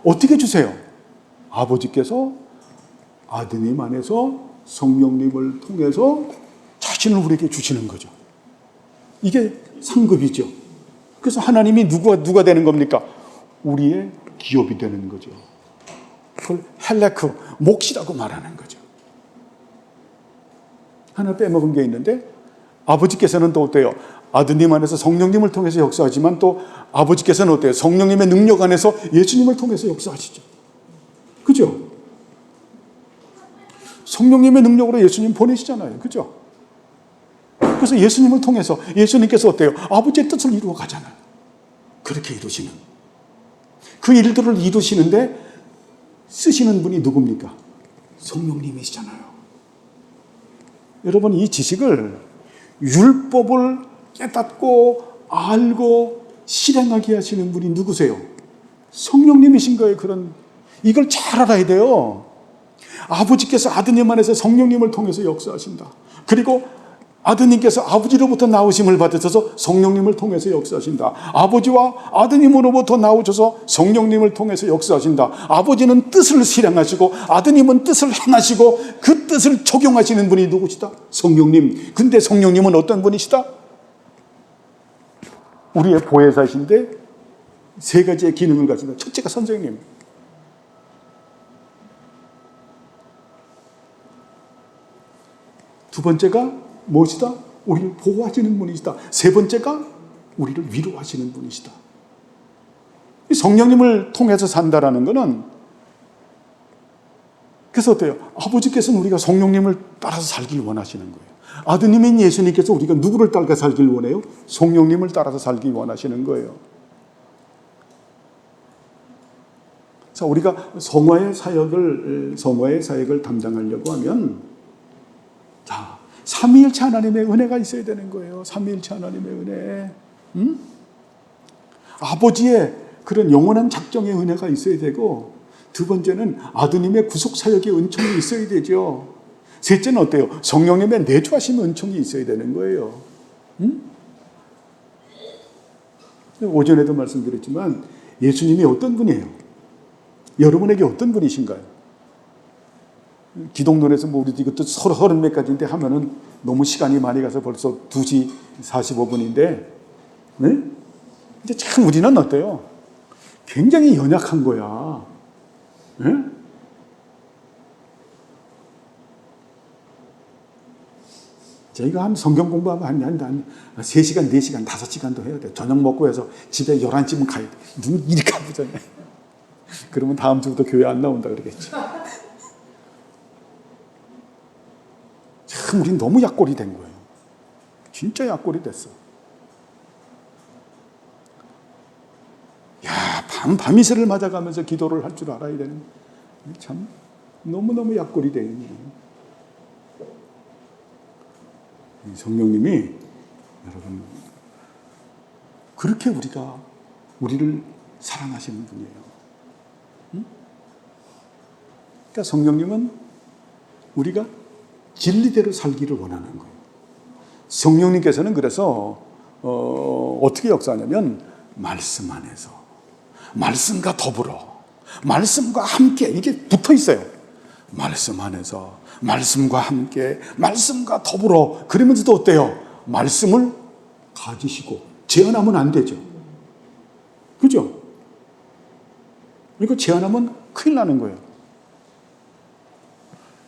S1: 어떻게 주세요? 아버지께서 아드님 안에서 성령님을 통해서 자신을 우리에게 주시는 거죠. 이게 상급이죠. 그래서 하나님이 누가 되는 겁니까? 우리의 기업이 되는 거죠. 그걸 헬레크, 몫이라고 말하는 거죠. 하나 빼먹은 게 있는데, 아버지께서는 또 어때요? 아드님 안에서 성령님을 통해서 역사하지만 또 아버지께서는 어때요? 성령님의 능력 안에서 예수님을 통해서 역사하시죠. 그죠? 성령님의 능력으로 예수님 보내시잖아요. 그죠? 그래서 예수님을 통해서 예수님께서 어때요? 아버지의 뜻을 이루어 가잖아요. 그렇게 이루시는. 그 일들을 이루시는데 쓰시는 분이 누굽니까? 성령님이시잖아요. 여러분, 이 지식을, 율법을 깨닫고 알고 실행하게 하시는 분이 누구세요? 성령님이신 거예요. 이걸 잘 알아야 돼요. 아버지께서 아드님 안에서 성령님을 통해서 역사하신다. 그리고 아드님께서 아버지로부터 나오심을 받으셔서 성령님을 통해서 역사하신다. 아버지와 아드님으로부터 나오셔서 성령님을 통해서 역사하신다. 아버지는 뜻을 실행하시고 아드님은 뜻을 행하시고 그 뜻을 적용하시는 분이 누구시다? 성령님. 근데 성령님은 어떤 분이시다? 우리의 보혜사이신데 세 가지의 기능을 가진다. 첫째가 선생님. 두 번째가 무엇이다? 우리를 보호하시는 분이시다. 세 번째가 우리를 위로하시는 분이시다. 이 성령님을 통해서 산다라는 거는, 그래서 어때요? 아버지께서는 우리가 성령님을 따라서 살길 원하시는 거예요. 아드님인 예수님께서 우리가 누구를 따라 살길 원해요? 성령님을 따라서 살기 원하시는 거예요. 자, 우리가 성화의 사역을 담당하려고 하면, 자, 삼위일체 하나님의 은혜가 있어야 되는 거예요. 삼위일체 하나님의 은혜. 아버지의 그런 영원한 작정의 은혜가 있어야 되고, 두 번째는 아드님의 구속 사역의 은총이 있어야 되죠. 셋째는 어때요? 성령님의 내주하심의 은총이 있어야 되는 거예요. 오전에도 말씀드렸지만 예수님이 어떤 분이에요? 여러분에게 어떤 분이신가요? 기독론에서 뭐 우리도 이것도 서른 몇 가지인데 하면은 너무 시간이 많이 가서 벌써 2시 45분인데, 네? 이제 참 우리는 어때요? 굉장히 연약한 거야. 네? 저희가 한 성경 공부하면 한 3시간, 4시간, 5시간도 해야 돼. 저녁 먹고 해서 집에 11시면 가야 돼. 눈 이렇게 아프잖아요. 그러면 다음 주부터 교회 안 나온다 그러겠지. 참 우린 너무 약골이 된 거예요. 진짜 약골이 됐어. 야, 밤이슬을 맞아가면서 기도를 할 줄 알아야 되는, 참 너무너무 약골이 돼 있는 거예요. 성령님이 여러분 그렇게 우리를 사랑하시는 분이에요. 그러니까 성령님은 우리가 진리대로 살기를 원하는 거예요. 성령님께서는 그래서 어떻게 역사하냐면 말씀 안에서, 말씀과 더불어, 말씀과 함께, 이게 붙어 있어요. 말씀 안에서, 말씀과 함께, 말씀과 더불어, 그러면서도 어때요? 말씀을 가지시고, 제한하면 안 되죠. 그죠? 이거 제한하면 큰일 나는 거예요.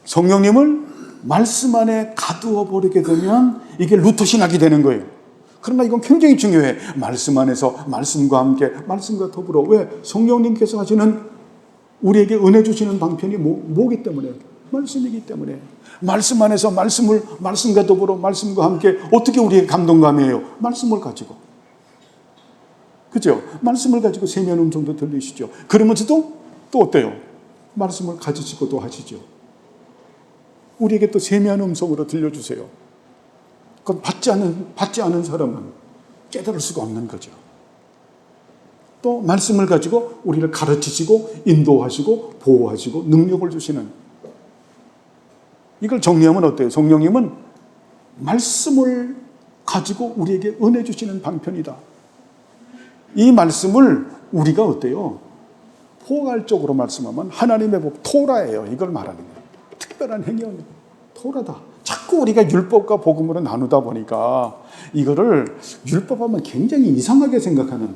S1: 성령님을 말씀 안에 가두어 버리게 되면 이게 루터 신학이 되는 거예요. 그러나 이건 굉장히 중요해. 말씀 안에서, 말씀과 함께, 말씀과 더불어. 왜? 성령님께서 하시는, 우리에게 은혜 주시는 방편이 뭐기 때문에? 말씀이기 때문에. 말씀 안에서 말씀과 더불어, 말씀과 함께, 어떻게 우리의 감동감이에요? 말씀을 가지고. 그죠? 말씀을 가지고 세미한 음성도 들리시죠. 그러면서도 또 어때요? 말씀을 가지시고도 하시죠. 우리에게 또 세미한 음성으로 들려주세요. 그건 받지 않은 사람은 깨달을 수가 없는 거죠. 또 말씀을 가지고 우리를 가르치시고 인도하시고 보호하시고 능력을 주시는, 이걸 정리하면 어때요? 성령님은 말씀을 가지고 우리에게 은혜 주시는 방편이다. 이 말씀을 우리가 어때요? 포괄적으로 말씀하면 하나님의 법, 토라예요. 이걸 말하는 거예요. 특별한 행위는 토라다. 자꾸 우리가 율법과 복음으로 나누다 보니까 이거를 율법하면 굉장히 이상하게 생각하는,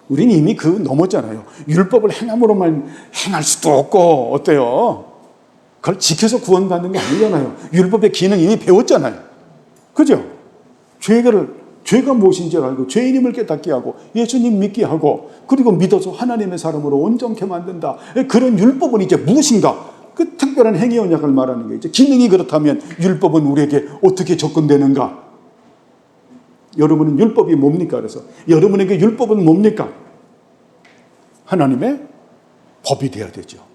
S1: 우리는 이미 넘었잖아요. 율법을 행함으로만 행할 수도 없고, 어때요? 그걸 지켜서 구원받는 게 아니잖아요. 율법의 기능 이미 배웠잖아요. 그죠? 죄가 무엇인지 알고 죄인임을 깨닫게 하고 예수님 믿게 하고, 그리고 믿어서 하나님의 사람으로 온전케 만든다. 그런 율법은 이제 무엇인가? 그 특별한 행위 언약을 말하는 게 이제 기능이 그렇다면 율법은 우리에게 어떻게 접근되는가? 여러분은 율법이 뭡니까? 그래서 여러분에게 율법은 뭡니까? 하나님의 법이 돼야 되죠.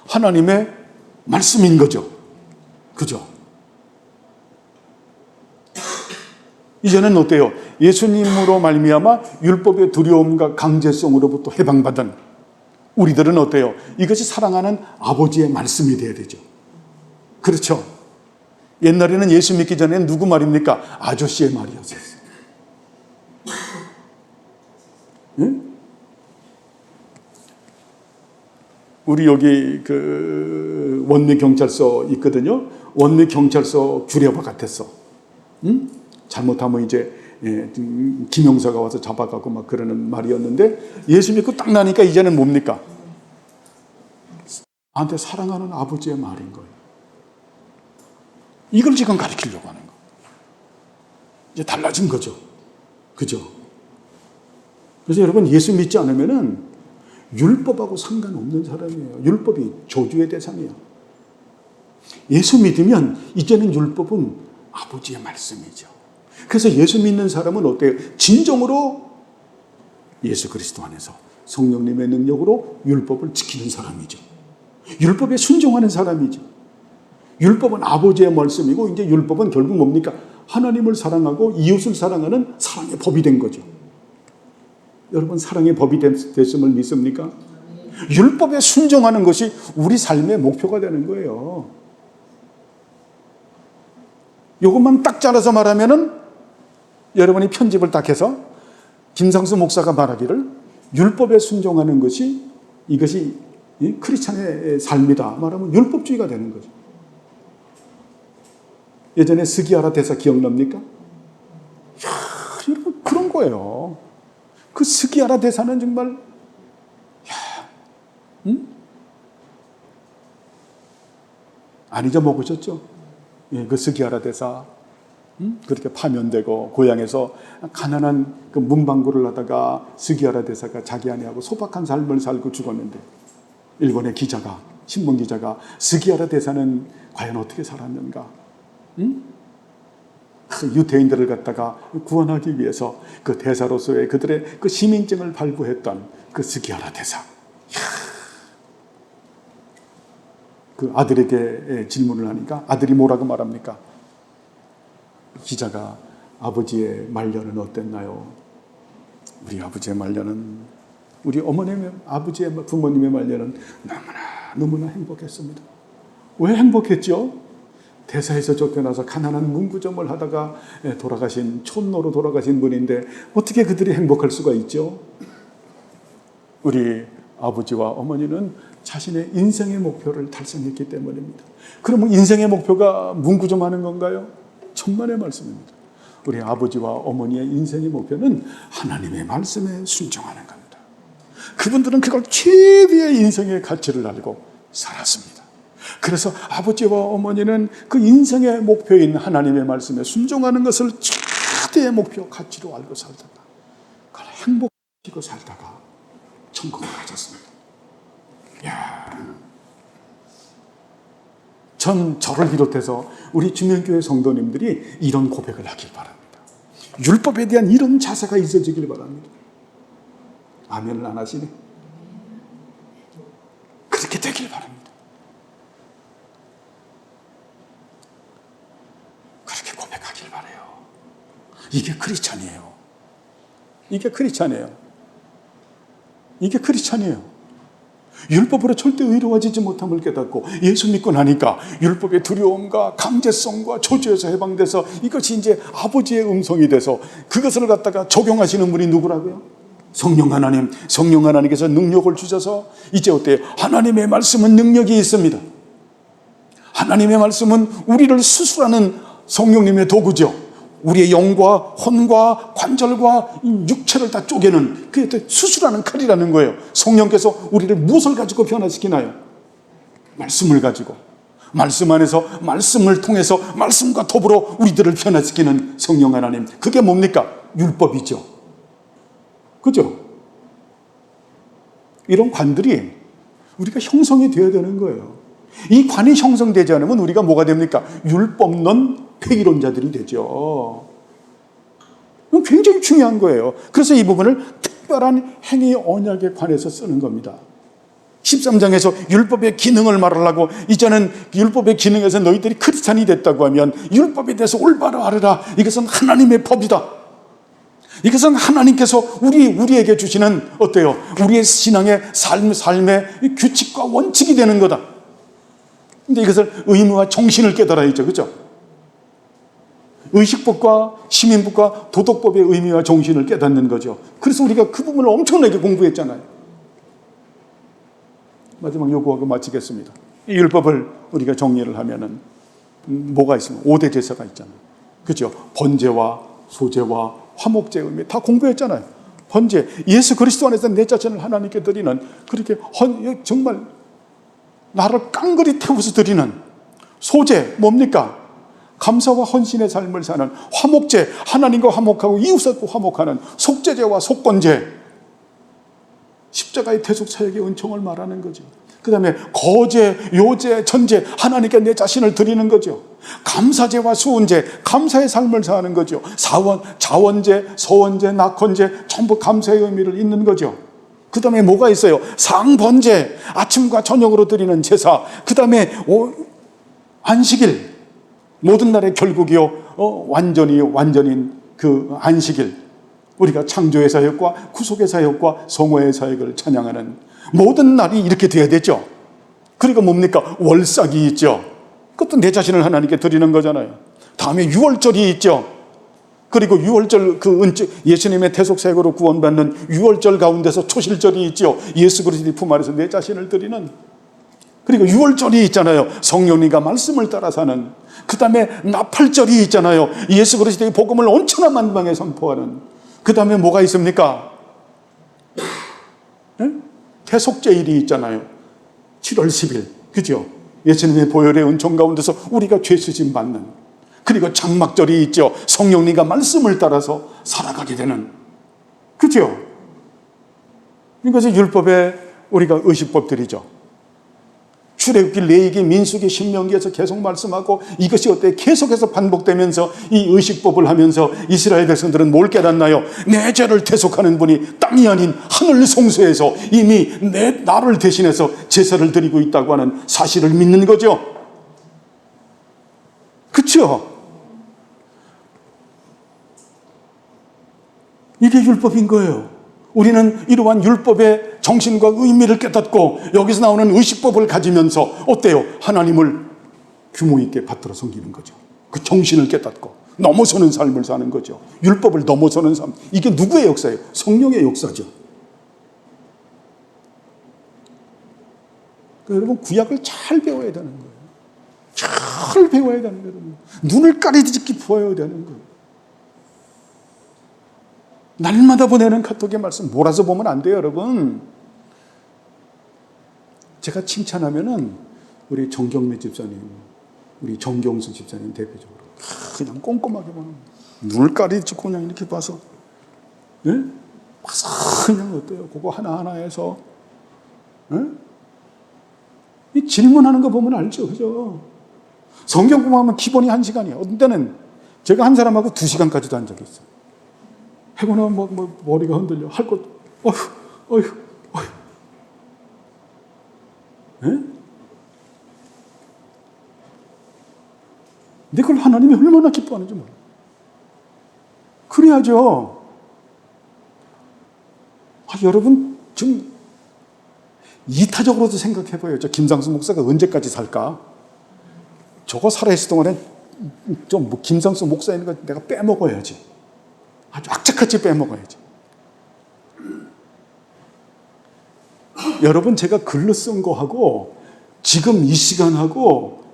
S1: 하나님의 말씀인 거죠. 그죠? 이제는 어때요? 예수님으로 말미암아 율법의 두려움과 강제성으로부터 해방받은 우리들은 어때요? 이것이 사랑하는 아버지의 말씀이 돼야 되죠. 그렇죠? 옛날에는 예수 믿기 전에는 누구 말입니까? 아저씨의 말이었어요. 네? 우리 여기 원내경찰서 있거든요. 원내경찰서 규례와 같았어. 잘못하면 이제 김영사가 와서 잡아가고 막 그러는 말이었는데, 예수 믿고 딱 나니까 이제는 뭡니까? 나한테 사랑하는 아버지의 말인 거예요. 이걸 지금 가르치려고 하는 거. 이제 달라진 거죠. 그죠? 그래서 여러분 예수 믿지 않으면은 율법하고 상관없는 사람이에요. 율법이 저주의 대상이에요. 예수 믿으면 이제는 율법은 아버지의 말씀이죠. 그래서 예수 믿는 사람은 어때요? 진정으로 예수 그리스도 안에서 성령님의 능력으로 율법을 지키는 사람이죠. 율법에 순종하는 사람이죠. 율법은 아버지의 말씀이고 이제 율법은 결국 뭡니까? 하나님을 사랑하고 이웃을 사랑하는 사랑의 법이 된 거죠. 여러분 사랑의 법이 됐음을 믿습니까? 율법에 순종하는 것이 우리 삶의 목표가 되는 거예요. 이것만 딱 잘라서 말하면은 여러분이 편집을 딱 해서 김상수 목사가 말하기를 율법에 순종하는 것이 이것이 크리스찬의 삶이다 말하면 율법주의가 되는 거죠. 예전에 스기야라 대사 기억납니까? 이야, 여러분 그런 거예요. 그 스기야라 대사는 정말 안 잊어먹으셨죠? 예, 그 스기야라 대사 그렇게 파면되고 고향에서 가난한 그 문방구를 하다가 스기야라 대사가 자기 아내하고 소박한 삶을 살고 죽었는데 일본의 기자가 신문 기자가 스기야라 대사는 과연 어떻게 살았는가? 유대인들을 갖다가 구원하기 위해서 그 대사로서의 그들의 그 시민증을 발부했던 그 스기야라 대사. 그 아들에게 질문을 하니까 아들이 뭐라고 말합니까? 기자가 아버지의 말년은 어땠나요? 우리 아버지의 말년은 우리 어머님의 아버지의 부모님의 말년은 너무나 행복했습니다. 왜 행복했죠? 대사에서 쫓겨나서 가난한 문구점을 하다가 돌아가신 촌노로 돌아가신 분인데 어떻게 그들이 행복할 수가 있죠? 우리 아버지와 어머니는 자신의 인생의 목표를 달성했기 때문입니다. 그러면 인생의 목표가 문구점 하는 건가요? 천만의 말씀입니다. 우리 아버지와 어머니의 인생의 목표는 하나님의 말씀에 순종하는 겁니다. 그분들은 그걸 최대의 인생의 가치를 알고 살았습니다. 그래서 아버지와 어머니는 그 인생의 목표인 하나님의 말씀에 순종하는 것을 최대의 목표 가치로 알고 살다가 그걸 행복하고 살다가 천국을 가졌습니다. 전 저를 비롯해서 우리 주명교회 성도님들이 이런 고백을 하길 바랍니다. 율법에 대한 이런 자세가 있어지길 바랍니다. 아멘을 안 하시네? 그렇게 되길 바랍니다. 그렇게 고백하길 바라요. 이게 크리스찬이에요. 이게 크리스찬이에요. 이게 크리스찬이에요. 율법으로 절대 의로워지지 못함을 깨닫고 예수 믿고 나니까 율법의 두려움과 강제성과 저주에서 해방돼서 이것이 이제 아버지의 음성이 돼서 그것을 갖다가 적용하시는 분이 누구라고요? 성령 하나님. 성령 하나님께서 능력을 주셔서 이제 어때요? 하나님의 말씀은 능력이 있습니다. 하나님의 말씀은 우리를 수술하는 성령님의 도구죠. 우리의 영과 혼과 관절과 육체를 다 쪼개는 그게 수술하는 칼이라는 거예요. 성령께서 우리를 무엇을 가지고 변화시키나요? 말씀을 가지고. 말씀 안에서 말씀을 통해서 말씀과 더불어 우리들을 변화시키는 성령 하나님. 그게 뭡니까? 율법이죠. 그죠? 이런 관들이 우리가 형성이 되어야 되는 거예요. 이 관이 형성되지 않으면 우리가 뭐가 됩니까? 율법론 폐기론자들이 되죠. 굉장히 중요한 거예요. 그래서 이 부분을 특별한 행위 언약에 관해서 쓰는 겁니다. 13장에서 율법의 기능을 말하려고 이제는 율법의 기능에서 너희들이 크리스찬이 됐다고 하면 율법에 대해서 올바로 알으라. 이것은 하나님의 법이다. 이것은 하나님께서 우리에게 주시는 어때요? 우리의 신앙의 삶의 규칙과 원칙이 되는 거다. 근데 이것을 의무와 정신을 깨달아야죠. 그죠? 의식법과 시민법과 도덕법의 의미와 정신을 깨닫는 거죠. 그래서 우리가 그 부분을 엄청나게 공부했잖아요. 마지막 요구하고 마치겠습니다. 이 율법을 우리가 정리를 하면은 뭐가 있습니까? 5대 제사가 있잖아요. 그죠? 번제와 소제와 화목제 의미 다 공부했잖아요. 번제, 예수 그리스도 안에서 내 자신을 하나님께 드리는 그렇게 정말 나를 깡그리 태워서 드리는 소제 뭡니까? 감사와 헌신의 삶을 사는 화목제, 하나님과 화목하고 이웃과 화목하는 속죄제와 속건제 십자가의 대속 사역의 은총을 말하는 거죠. 그 다음에 거제, 요제, 전제, 하나님께 내 자신을 드리는 거죠. 감사제와 수은제, 감사의 삶을 사는 거죠. 자원제, 서원제, 낙헌제, 전부 감사의 의미를 잇는 거죠. 그 다음에 뭐가 있어요? 상번제, 아침과 저녁으로 드리는 제사. 그 다음에 안식일, 모든 날의 결국이요, 완전히 그 안식일. 우리가 창조의 사역과 구속의 사역과 성화의 사역을 찬양하는 모든 날이 이렇게 돼야 되죠. 그리고 뭡니까? 월삭이 있죠. 그것도 내 자신을 하나님께 드리는 거잖아요. 다음에 유월절이 있죠. 그리고 유월절 예수님의 대속 사역으로 구원받는 유월절 가운데서 초실절이 있죠. 예수 그리스도의 품 안에서 내 자신을 드리는. 그리고 유월절이 있잖아요. 성령님과 말씀을 따라 사는. 그 다음에 나팔절이 있잖아요. 예수 그리스도의 복음을 온천한 만방에 선포하는. 그 다음에 뭐가 있습니까? 네? 대속제일이 있잖아요. 7월 10일. 그죠? 예수님의 보혈의 은총 가운데서 우리가 죄수심 받는. 그리고 장막절이 있죠. 성령님과 말씀을 따라서 살아가게 되는. 그죠? 이것이 율법의 우리가 의식법들이죠. 출애굽기, 레위기, 민수기, 신명기에서 계속 말씀하고 이것이 어때? 계속해서 반복되면서 이 의식법을 하면서 이스라엘 백성들은 뭘 깨닫나요? 내 죄를 대속하는 분이 땅이 아닌 하늘 송수에서 이미 나를 대신해서 제사를 드리고 있다고 하는 사실을 믿는 거죠. 그렇죠? 이게 율법인 거예요. 우리는 이러한 율법의 정신과 의미를 깨닫고 여기서 나오는 의식법을 가지면서 어때요? 하나님을 규모 있게 받들어 섬기는 거죠. 그 정신을 깨닫고 넘어서는 삶을 사는 거죠. 율법을 넘어서는 삶. 이게 누구의 역사예요? 성령의 역사죠. 그러니까 여러분 구약을 잘 배워야 되는 거예요. 잘 배워야 되는 거예요. 눈을 까리지기 보아야 되는 거예요. 날마다 보내는 카톡의 말씀 몰아서 보면 안 돼요, 여러분. 제가 칭찬하면은 우리 정경래 집사님, 우리 정경수 집사님 대표적으로 그냥 꼼꼼하게 보는 눈을 까리지고 그냥 이렇게 봐서, 예? 봐서 그냥 어때요? 그거 하나하나에서, 예? 이 질문하는 거 보면 알죠, 그죠? 성경 공부하면 기본이 1시간이에요. 어떤 때는 제가 한 사람하고 2시간까지도 한 적이 있어요. 해고 나면 머리가 흔들려. 할 것, 어휴. 예? 근데 그걸 하나님이 얼마나 기뻐하는지 몰라요. 그래야죠. 여러분, 좀, 이타적으로도 생각해봐요. 저 김상수 목사가 언제까지 살까? 저거 살아있을 동안에 김상수 목사 있는 거 내가 빼먹어야지. 아주 악착같이 빼먹어야지. 여러분, 제가 글로 쓴 거하고 지금 이 시간하고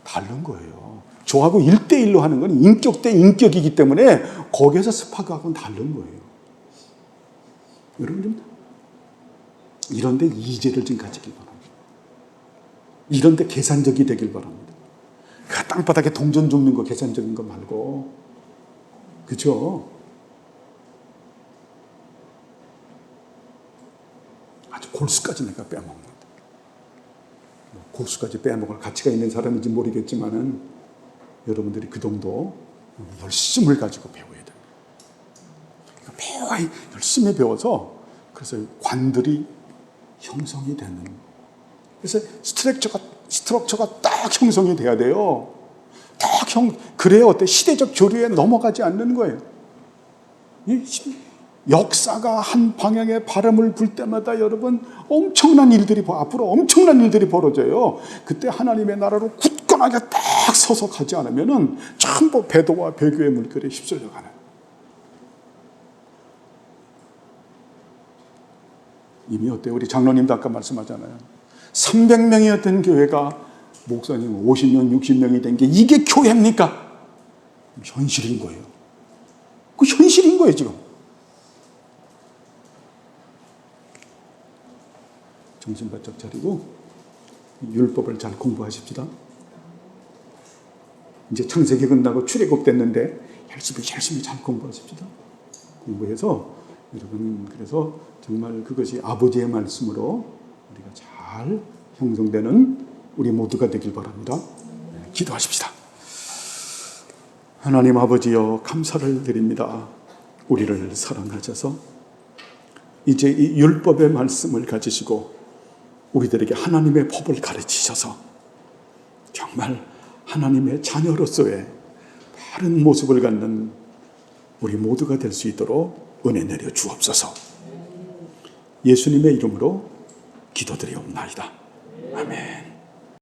S1: 다른 거예요. 저하고 1대1로 하는 건 인격 대 인격이기 때문에 거기에서 스파크하고는 다른 거예요. 여러분 좀 이런데 이제를 좀 가지길 바랍니다. 이런데 계산적이 되길 바랍니다. 그 땅바닥에 동전 줍는 거 계산적인 거 말고. 그죠? 아주 골수까지 내가 빼먹는다. 골수까지 빼먹을 가치가 있는 사람인지 모르겠지만은 여러분들이 그 정도 열심을 가지고 배워야 됩니다. 열심히 배워서 그래서 관들이 형성이 되는. 그래서 스트럭처가 딱 형성이 돼야 돼요. 그래야 어때? 시대적 조류에 넘어가지 않는 거예요. 역사가 한 방향에 바람을 불 때마다 여러분 앞으로 엄청난 일들이 벌어져요. 그때 하나님의 나라로 굳건하게 딱 서서 가지 않으면은 전부 배도와 배교의 물결에 휩쓸려가는. 이미 어때요? 우리 장로님도 아까 말씀하잖아요. 300명이었던 교회가 목사님 50명, 60명이 된 게 이게 교회입니까? 현실인 거예요. 그 현실인 거예요, 지금. 정신 바짝 차리고 율법을 잘 공부하십시다. 이제 창세기 끝나고 출애굽 됐는데 열심히 잘 공부하십시다. 공부해서 여러분, 그래서 정말 그것이 아버지의 말씀으로 우리가 잘 형성되는 우리 모두가 되길 바랍니다. 기도하십시다. 하나님 아버지여, 감사를 드립니다. 우리를 사랑하셔서 이제 이 율법의 말씀을 가지시고 우리들에게 하나님의 법을 가르치셔서 정말 하나님의 자녀로서의 바른 모습을 갖는 우리 모두가 될 수 있도록 은혜 내려 주옵소서. 예수님의 이름으로 기도드리옵나이다. 아멘.